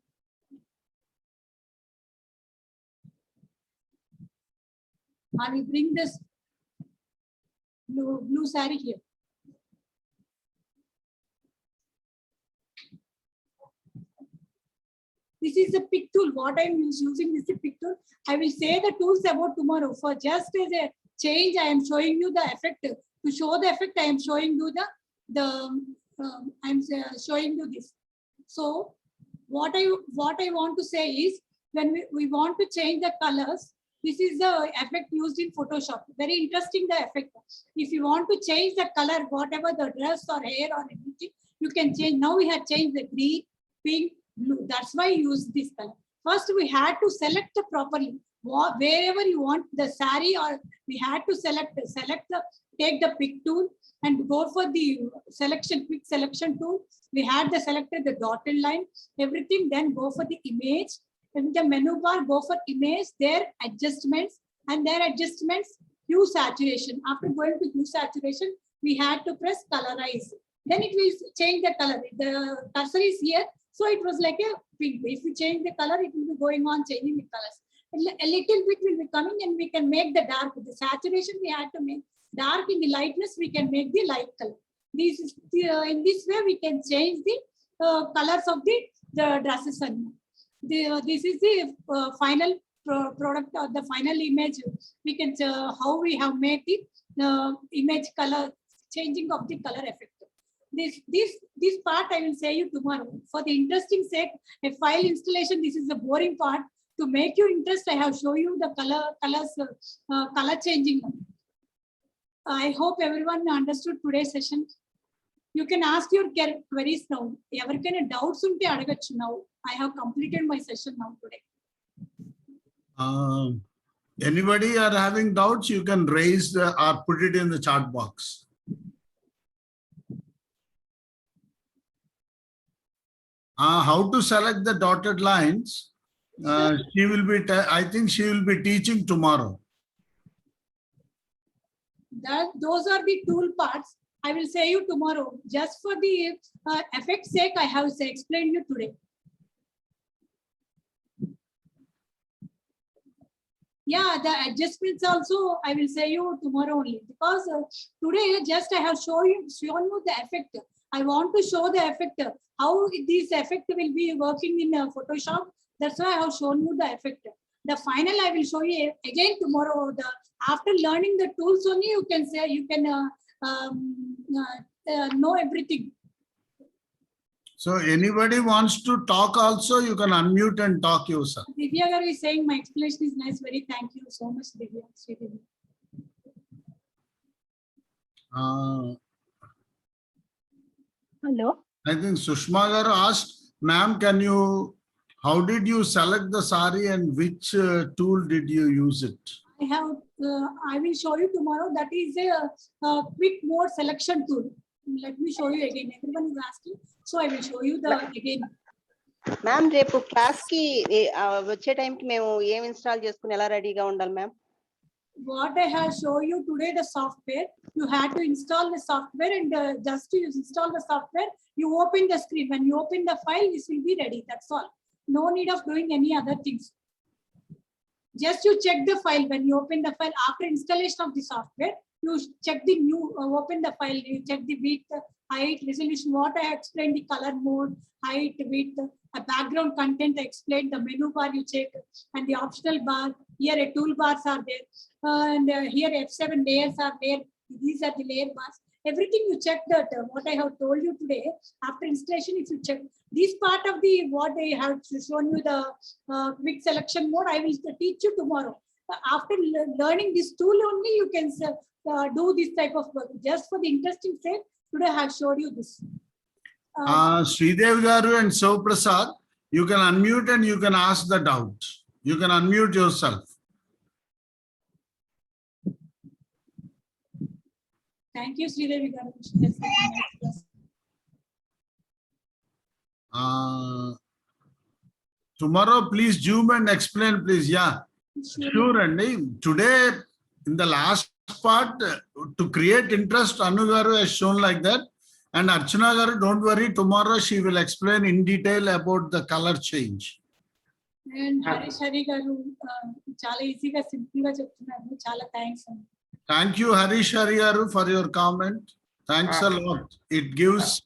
Speaker 3: I will bring this blue saree here. This is a pick tool. What I am using this pick tool. I will say the tools about tomorrow. For just as a change, I am showing you the effect. To show the effect, I am showing you showing you this. So what I want to say is, when we want to change the colors, this is the effect used in Photoshop. Very interesting, the effect. If you want to change the color, whatever the dress or hair or anything, you can change. Now we have changed the green, pink, blue. That's why I use this color. First, we had to select the properly. Wherever you want the saree, or we had to take the pick tool and go for the selection, quick selection tool. We had selected the dotted line, everything, then go for the image. In the menu bar, go for image, their adjustments, and their adjustments, hue saturation. After going to hue saturation, we had to press colorize. Then it will change the color. The cursor is here, so it was like a pink. If we change the color, it will be going on changing the colors. A little bit will be coming, and we can make the dark. The saturation we had to make dark, in the lightness we can make the light color. This is in this way we can change the colors of the dresses. This is the final product or the final image. We can how we have made the image color, changing of the color effect. This part I will say you tomorrow. For the interesting sake, a file installation, this is the boring part. To make you interest, I have shown you the color changing. I hope everyone understood today's session. You can ask your queries now. Everyone doubts unte adagachu now. I have completed my session now today.
Speaker 2: Anybody are having doubts, you can raise or put it in the chat box. How to select the dotted lines? She will be. I think she will be teaching tomorrow.
Speaker 3: Those are the tool parts. I will say you tomorrow. Just for the effect sake, I have explained you today. Yeah, the adjustments also I will say you tomorrow only, because today just I have shown you the effect. I want to show the effect, how this effect will be working in Photoshop. That's why I have shown you the effect. The final I will show you again tomorrow. After learning the tools only, you can say you can know everything.
Speaker 2: So anybody wants to talk also, you can unmute and talk yourself.
Speaker 3: Divya Garu is saying my explanation is nice. Very thank you so much, Divya.
Speaker 7: Hello.
Speaker 2: I think Sushma Garu asked, ma'am, how did you select the sari and which tool did you use it?
Speaker 3: I will show you tomorrow. That is a quick mode selection tool. Let me show you again. Everyone is asking, so I will show you again.
Speaker 10: Ma'am, repu class ki vache time ki memu em install cheskuni ela ready ga undali ma'am?
Speaker 3: what I have shown you today, the software, you had to install the software, and just to install the software, you open the screen. When you open the file, this will be ready. That's all. No need of doing any other things. Just you check the file when you open the file after installation of the software. You check the new, open the file, you check the width, height, resolution, what I explained, the color mode, height, width, a background content I explained, the menu bar you check, and the optional bar. Here a toolbars are there, and here F7 layers are there. These are the layer bars. Everything you check that what I have told you today. After installation, if you check this part of the what I have shown you the quick selection mode, I will teach you tomorrow. After learning this tool only, you can do this type of work. Just for the interesting sake, today I have showed you this.
Speaker 2: Sridev Garu and Shiv Prasad, you can unmute and you can ask the doubt. You can unmute yourself.
Speaker 3: Thank you, Sridevi Garu.
Speaker 2: Tomorrow, please zoom and explain, please. Yeah, sure. And today, in the last part, to create interest, Anu Garu has shown like that. And Archana Garu, don't worry, tomorrow she will explain in detail about the color change.
Speaker 3: And Harish Hari Garu, chala easy ga simple ga cheptunnaru. Chala thanks.
Speaker 2: Thank you, Harish Hari Garu, for your comment. Thanks a lot. It gives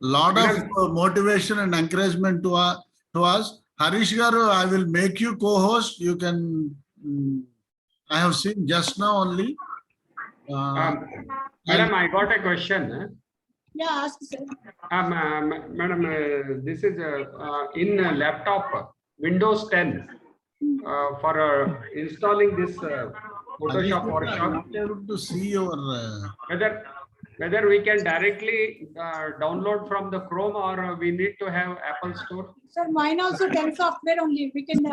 Speaker 2: lot of motivation and encouragement to us. Harish Garu, I will make you co-host. You can, I have seen just now only.
Speaker 11: Madam, I got a question.
Speaker 3: Yeah, ask sir.
Speaker 11: Madam, this is in laptop, Windows 10, for installing this Photoshop workshop.
Speaker 2: Not able to see your.
Speaker 11: Whether we can directly download from the Chrome, or we need to have Apple Store.
Speaker 3: Sir, mine also 10 software only. We can,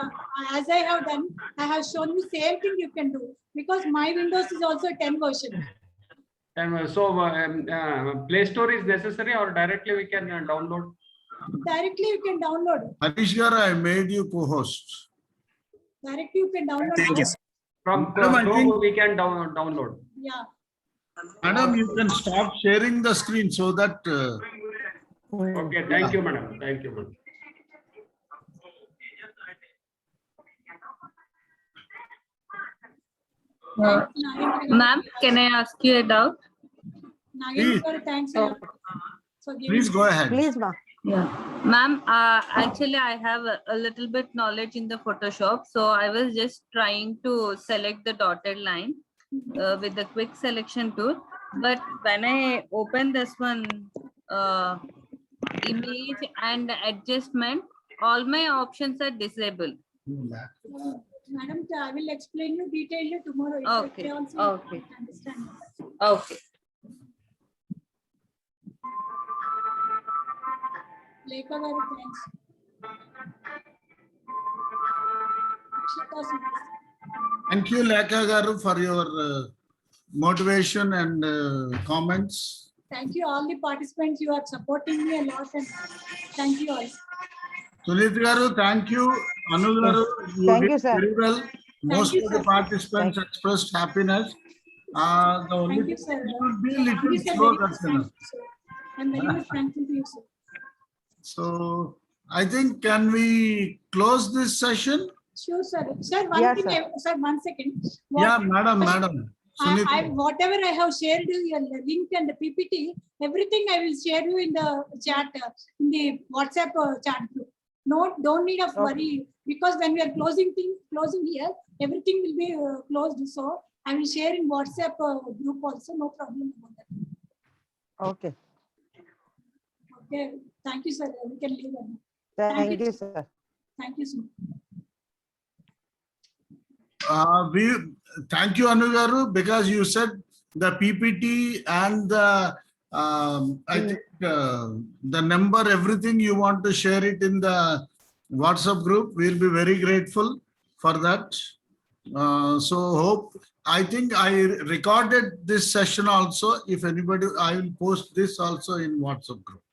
Speaker 3: as I have done, I have shown you same thing you can do, because my Windows is also 10 version.
Speaker 11: And so Play Store is necessary, or directly we can download?
Speaker 3: Directly you can download.
Speaker 2: Harish Garu, I made you co-host.
Speaker 3: Directly you can download.
Speaker 11: Thank you. From Chrome we can download.
Speaker 3: Yeah.
Speaker 2: Madam, you can stop sharing the screen so that.
Speaker 11: Okay, thank you, madam. Thank you, madam.
Speaker 8: Ma'am, can I ask you a doubt?
Speaker 2: Please.
Speaker 3: Thanks.
Speaker 2: Please go ahead.
Speaker 9: Please, ma.
Speaker 8: Yeah, ma'am, actually I have a little bit knowledge in the Photoshop, so I was just trying to select the dotted line with the quick selection tool, but when I open this one, image and adjustment, all my options are disabled.
Speaker 3: Madam, I will explain you detailedly tomorrow.
Speaker 8: Okay.
Speaker 3: Okay. Understand.
Speaker 8: Okay.
Speaker 3: Lekha Garu, thanks.
Speaker 2: Thank you, Lekha Garu, for your motivation and comments.
Speaker 3: Thank you, all the participants. You are supporting me a lot, and thank you all.
Speaker 2: Sunit Garu, thank you. Anu Garu,
Speaker 9: Thank
Speaker 2: did
Speaker 9: you, sir.
Speaker 2: very well. Most
Speaker 3: you,
Speaker 2: of the
Speaker 3: sir.
Speaker 2: participants expressed happiness. The only
Speaker 3: Thank you, sir.
Speaker 2: thing will be
Speaker 3: Thank
Speaker 2: little
Speaker 3: you, sir.
Speaker 2: slow,
Speaker 3: Very much
Speaker 2: that's enough.
Speaker 3: thankful, sir. I'm very much thankful to you, sir.
Speaker 2: So I think, can we close this session?
Speaker 3: Sure, sir. Sir, one
Speaker 9: Yeah,
Speaker 3: thing,
Speaker 9: sir.
Speaker 3: 1 second.
Speaker 2: Yeah, madam. Sunit.
Speaker 3: Whatever I have shared you, your link and the PPT, everything I will share you in the chat, in the WhatsApp chat group. No, don't need of worry, because when we are closing here, everything will be closed. So I will share in WhatsApp group also. No problem about that.
Speaker 9: Okay.
Speaker 3: Okay. Thank you, sir. We can leave.
Speaker 9: Thank you, sir.
Speaker 3: Thank you, sir.
Speaker 2: Thank you, Anu Garu, because you said the PPT and the I think the number, everything you want to share it in the WhatsApp group. We'll be very grateful for that. So I think I recorded this session also. If anybody, I will post this also in WhatsApp group.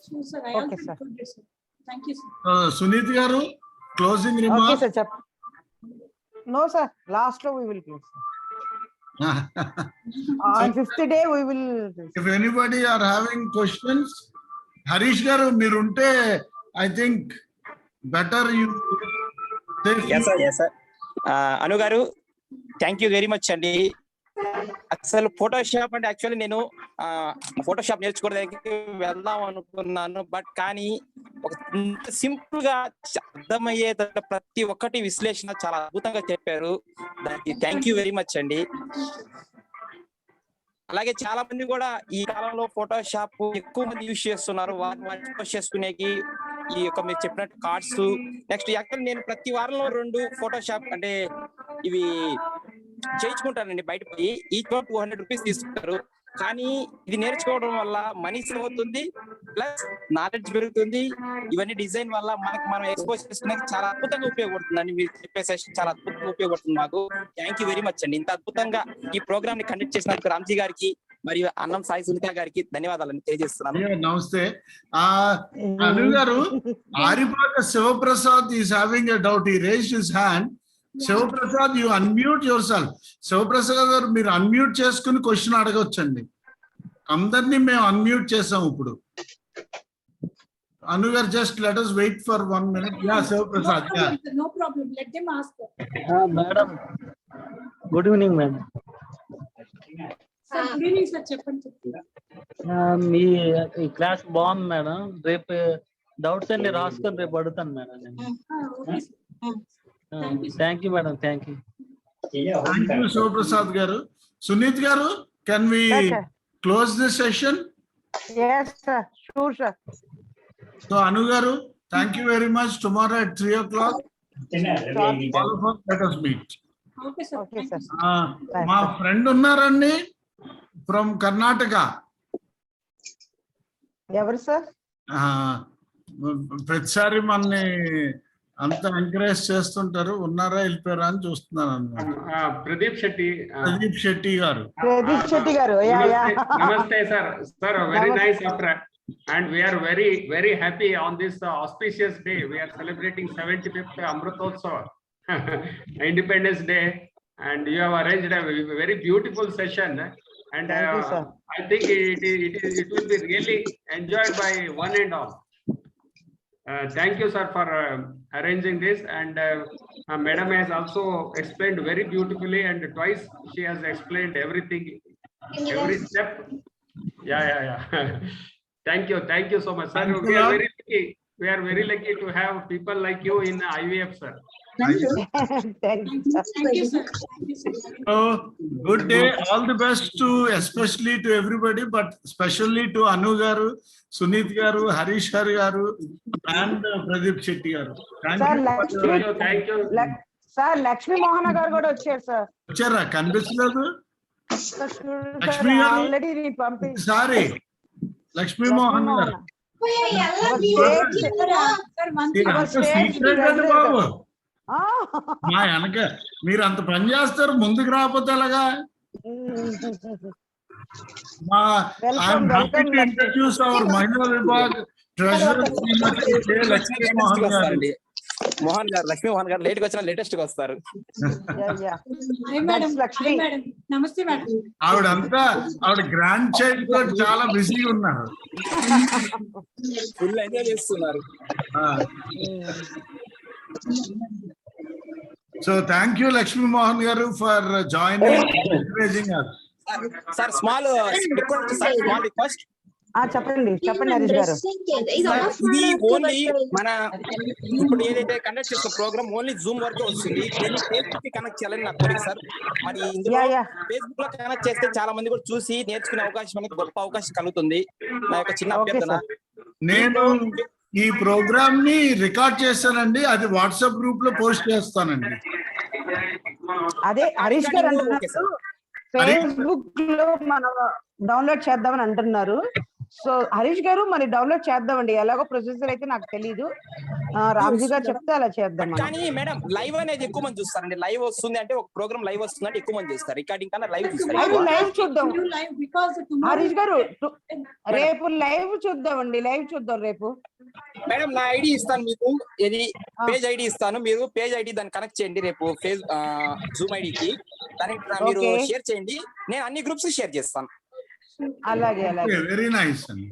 Speaker 3: Sure, sir. I
Speaker 9: Okay,
Speaker 3: also
Speaker 9: sir.
Speaker 3: recorded, sir. Thank you, sir.
Speaker 2: Sunit Garu, closing
Speaker 9: Okay,
Speaker 2: remarks.
Speaker 9: sir. No, sir. Last we will close. On 5th day, we will.
Speaker 2: If anybody are having questions, Harish garu మీరు ఉంటే I think better you say
Speaker 12: yes sir అను గారు thank you very much అండి. అసలు Photoshop అంటే actually నేను Photoshop నేర్చుకోవడానికి వెళ్దాం అనుకున్నాను, బట్ కానీ ఒక సింపుల్ గా అర్థమయ్యే ప్రతి ఒక్కటి విశ్లేషణ చాలా అద్భుతంగా చెప్పారు. దానికి థ్యాంక్ యూ వెరీ మచ్ అండి. అలాగే చాలా మంది కూడా ఈ కాలంలో ఫోటోషాప్ ఎక్కువ మంది యూజ్ చేస్తున్నారు. వాటిని పోస్ట్ చేసుకునేకి ఈ యొక్క మీరు చెప్పినట్టు కార్డ్స్, నెక్స్ట్ యాక్చువల్ నేను ప్రతి వారంలో 2 ఫోటోషాప్ అంటే ఇవి చేయించుకుంటానండి బయట పోయి. ఈచ్ 200 రూపీస్ తీసుకుంటారు. కానీ ఇది నేర్చుకోవడం వల్ల మనీ సేవ్ అవుతుంది, ప్లస్ నాలెడ్జ్ పెరుగుతుంది. ఇవన్నీ డిజైన్ వల్ల మనం ఎక్స్పోజ్ చేసుకునేది చాలా అద్భుతంగా ఉపయోగపడుతుందండి. మీరు చెప్పే సెషన్ చాలా అద్భుతంగా ఉపయోగపడుతుంది మాకు. థ్యాంక్ యూ వెరీ మచ్ అండి. ఇంత అద్భుతంగా ఈ ప్రోగ్రామ్ ని కండక్ట్ చేసినందుకు రామ్జీ గారికి మరియు అన్నం సాయి సునీత గారికి ధన్యవాదాలను తెలియజేస్తున్నాను.
Speaker 2: నమస్తే. Anu garu, Aripaka Sivaprasad is having a doubt. He raised his hand. Sivaprasad, you unmute yourself. Sivaprasad garu మీరు అన్మ్యూట్ చేసుకుని క్వశ్చన్ అడగొచ్చండి. అందరినీ మేము అన్మ్యూట్ చేసాం ఇప్పుడు. Anu garu, just let us wait for 1 minute. Yeah Sivaprasad.
Speaker 3: No problem. Let them ask.
Speaker 13: Madam, good evening madam.
Speaker 3: Sir, good evening, sir. చెప్పండి.
Speaker 13: మీ ఈ class బాగుంది madam. రేపు డౌట్స్ అన్ని రాసుకొని రేపు అడుగుతాను మేడం నేను. Thank you madam. Thank you.
Speaker 2: Thank you Sivaprasad గారు. సునీత్ గారు, can we close this session?
Speaker 9: Yes, sir. Sure, sir.
Speaker 2: So Anu గారు, thank you very much. Tomorrow at 3 o'clock all of us let us meet.
Speaker 3: Okay, sir.
Speaker 9: Okay, sir.
Speaker 2: మా friend ఉన్నారండి from Karnataka.
Speaker 9: ఎవరు sir?
Speaker 2: ప్రతిసారి మనని అంత encourage చేస్తుంటారు. ఉన్నారా, వెళ్ళిపోయారా అని చూస్తున్నాను అన్నమాట.
Speaker 11: ప్రదీప్ శెట్టి.
Speaker 2: ప్రదీప్ శెట్టి గారు.
Speaker 9: ప్రదీప్ శెట్టి గారు.
Speaker 11: నమస్తే sir. Sir very nice after. And we are very, very happy on this auspicious day. We are celebrating 75th Amrutotsav, Independence Day, and you have arranged a very beautiful session. And I think it will be really enjoyed by one and all. Thank you, sir, for arranging this. And Madam has also explained very beautifully, and twice she has explained everything, every step. Yeah. Thank you so much, sir. We are very lucky. We are very lucky to have people like you in IVF, sir.
Speaker 9: Thank you. Thank you, sir.
Speaker 2: So good day. All the best to, especially to everybody, but especially to Anu garu, Sunit garu, Harish garu, and Pradeep Shetty garu. Thank you.
Speaker 9: Sir, Lakshmi Mohana garu kuda వచ్చారు sir.
Speaker 2: వచ్చారా? కనిపించలేదు. లక్ష్మి గారు
Speaker 9: already పంపి.
Speaker 2: Sorry, Lakshmi Mohan గారు. Secret అండి బాబు. మా వెనక మీరు అంత పని చేస్తారు, ముందుకు రాకపోతే ఎలాగా? మా ఇంట్రడ్యూస్ అవర్ మహిళా విభాగ్ ట్రెజరర్ లక్ష్మీ మోహన్ గారు.
Speaker 12: మోహన్ గారు, లక్ష్మీ మోహన్ గారు లేట్ గా వచ్చిన లేటెస్ట్ గా వస్తారు.
Speaker 3: నమస్తే మేడం.
Speaker 2: ఆవిడ గ్రాండ్ చైల్డ్ తో చాలా బిజీగా ఉన్నారు.
Speaker 12: ఫుల్ ఎంజాయ్ చేస్తున్నారు.
Speaker 2: So thank you Lakshmi Mohan గారు for joining, encouraging us.
Speaker 12: Sir small request.
Speaker 9: చెప్పండి హరీష్ గారు.
Speaker 12: ఇది ఓన్లీ మన ఇప్పుడు ఏదైతే కండక్ట్ చేసిన ప్రోగ్రామ్ ఓన్లీ జూమ్ వరకే వస్తుంది. ఫేస్బుక్ కి కనెక్ట్ చేయాలని నా కోరిక సార్. మరి ఇందులో ఫేస్బుక్ లో కనెక్ట్ చేస్తే చాలా మంది కూడా చూసి నేర్చుకునే అవకాశం అనేది గొప్ప అవకాశం కలుగుతుంది. నా యొక్క చిన్న అభ్యర్థన.
Speaker 2: నేను ఈ ప్రోగ్రామ్ ని రికార్డ్ చేస్తానండి, అది వాట్సాప్ గ్రూప్ లో పోస్ట్ చేస్తానండి.
Speaker 9: అదే హరీష్ గారు అంటున్నారు, ఫేస్బుక్ లో మనం డౌన్లోడ్ చేద్దామని అంటున్నారు. సో హరీష్ గారు మరి డౌన్లోడ్ చేద్దామండి. ఎలాగో ప్రొసీజర్ అయితే నాకు తెలీదు, రామ్జీ గారు చెప్తే అలా చేద్దాం.
Speaker 12: కానీ మేడం లైవ్ అనేది ఎక్కువ మంది చూస్తారండి. లైవ్ వస్తుంది అంటే ఒక ప్రోగ్రామ్ లైవ్ వస్తుంది అంటే ఎక్కువ మంది చూస్తారు. రికార్డింగ్ కన్నా లైవ్ చూస్తారు.
Speaker 9: లైవ్ చూద్దాం హరీష్ గారు, రేపు లైవ్ చూద్దామండి. లైవ్ చూద్దాం రేపు.
Speaker 12: మేడం నా ఐడి ఇస్తాను మీకు, ఏది పేజ్ ఐడి ఇస్తాను. మీరు పేజ్ ఐడి దాన్ని కనెక్ట్ చేయండి రేపు జూమ్ ఐడికి. దానికి మీరు
Speaker 9: Okay.
Speaker 12: షేర్ చేయండి, నేను అన్ని గ్రూప్స్ షేర్ చేస్తాను.
Speaker 9: అలాగే అలాగే
Speaker 2: వెరీ నైస్ అండి.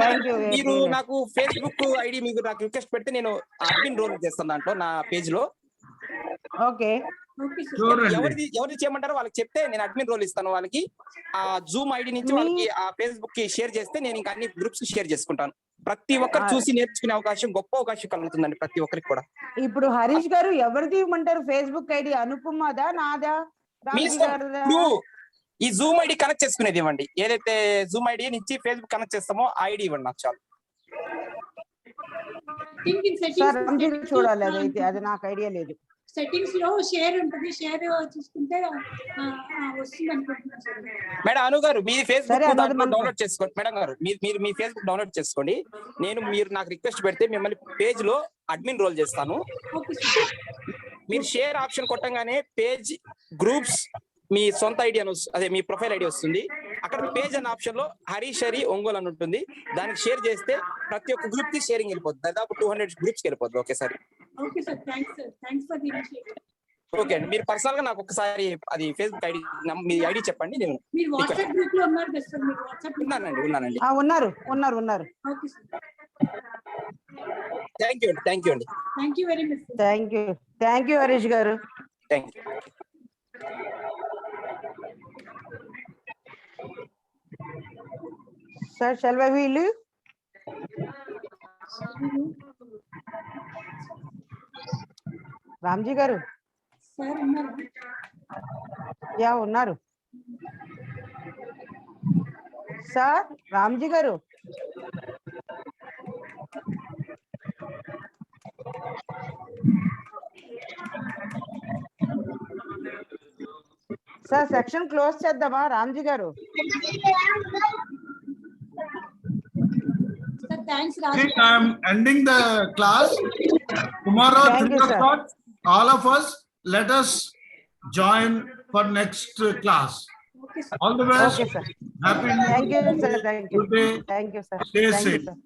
Speaker 9: థ్యాంక్ యూ
Speaker 12: మీరు నాకు ఫేస్బుక్ ఐడి మీకు నాకు రిక్వెస్ట్ పెడితే నేను అడ్మిన్ రోల్ చేస్తాను దాంట్లో నా పేజ్ లో.
Speaker 9: ఓకే
Speaker 12: ఎవరిది చేయమంటారో వాళ్ళకి చెప్తే నేను అడ్మిన్ రోల్ ఇస్తాను వాళ్ళకి. ఆ జూమ్ ఐడి నుంచి వాళ్ళకి ఆ ఫేస్బుక్ కి షేర్ చేస్తే నేను ఇంకా అన్ని గ్రూప్స్ షేర్ చేసుకుంటాను. ప్రతి ఒక్కరు చూసి నేర్చుకునే అవకాశం, గొప్ప అవకాశం కలుగుతుందండి ప్రతి ఒక్కరికి కూడా.
Speaker 9: ఇప్పుడు హరీష్ గారు ఎవరిది ఇవ్వమంటారు ఫేస్బుక్ ఐడి? అనుపమదా, నాదా,
Speaker 12: మీ
Speaker 9: రాజీ
Speaker 12: ఇష్టం.
Speaker 9: గారిదా?
Speaker 12: ఇప్పుడు ఈ జూమ్ ఐడి కనెక్ట్ చేసుకునేది ఇవ్వండి, ఏదైతే జూమ్ ఐడి నుంచి ఫేస్బుక్ కనెక్ట్ చేస్తామో ఆ ఐడి ఇవ్వండి నాకు చాలు.
Speaker 9: సార్ రామ్జీ గారు చూడాలి, అదైతే అది నాకు ఐడియా లేదు.
Speaker 3: సెట్టింగ్స్ లో షేర్ ఉంటుంది, షేర్ చూసుకుంటే వస్తుంది అనుకుంటున్నాను సార్.
Speaker 12: మేడం అను గారు మీ
Speaker 9: సరే,
Speaker 12: ఫేస్బుక్
Speaker 9: అన్నది మనం-
Speaker 12: డౌన్లోడ్ చేసుకోండి. మేడం గారు మీరు మీ ఫేస్బుక్ డౌన్లోడ్ చేసుకోండి. మీరు నాకు రిక్వెస్ట్ పెడితే మిమ్మల్ని పేజ్ లో అడ్మిన్ రోల్ చేస్తాను. మీరు షేర్ ఆప్షన్ కొట్టంగానే పేజ్, గ్రూప్స్, మీ సొంత ఐడి అని అదే మీ ప్రొఫైల్ ఐడి వస్తుంది. అక్కడ పేజ్ అనే ఆప్షన్ లో హరీష్ హరి ఒంగోలు అని ఉంటుంది. దానికి షేర్ చేస్తే ప్రతి ఒక్క గ్రూప్ కి షేరింగ్ వెళ్ళిపోతుంది. దాదాపు 200 గ్రూప్స్ వెళ్ళిపోతుంది ఒకేసారి.
Speaker 3: Okay sir, thanks sir, thanks for the initiative.
Speaker 12: Okay అండి, మీరు పర్సనల్ గా నాకు ఒకసారి అది ఫేస్బుక్ ఐడి మీ ఐడి చెప్పండి. నేను
Speaker 3: మీరు వాట్సాప్ గ్రూప్ లో ఉన్నారు కదా సార్? మీరు వాట్సాప్
Speaker 12: ఉన్నానండి.
Speaker 9: ఉన్నారు.
Speaker 3: ఓకే సార్,
Speaker 12: థ్యాంక్ యూ అండి. Thank you
Speaker 3: very much sir.
Speaker 9: Thank you Harish గారు.
Speaker 12: Thank you.
Speaker 9: Sir shall we leave? Ramji గారు
Speaker 3: సార్ ఉన్నారు?
Speaker 9: యా ఉన్నారు సార్. రామ్జీ గారు సార్ సెక్షన్ క్లోజ్ చేద్దామా రామ్జీ గారు?
Speaker 3: Sir thanks
Speaker 2: I
Speaker 3: Raju.
Speaker 2: am ending the class. Tomorrow,
Speaker 9: Thank
Speaker 2: 3
Speaker 9: you, sir.
Speaker 2: o'clock, all of us, let us join for next class.
Speaker 3: Okay sir.
Speaker 2: All the best.
Speaker 9: Okay, sir.
Speaker 2: Happy New
Speaker 9: Thank you,
Speaker 2: Year.
Speaker 9: sir. Thank you.
Speaker 2: Good day.
Speaker 9: Thank you, sir.
Speaker 2: Stay
Speaker 9: Thank you,
Speaker 2: safe.
Speaker 9: sir.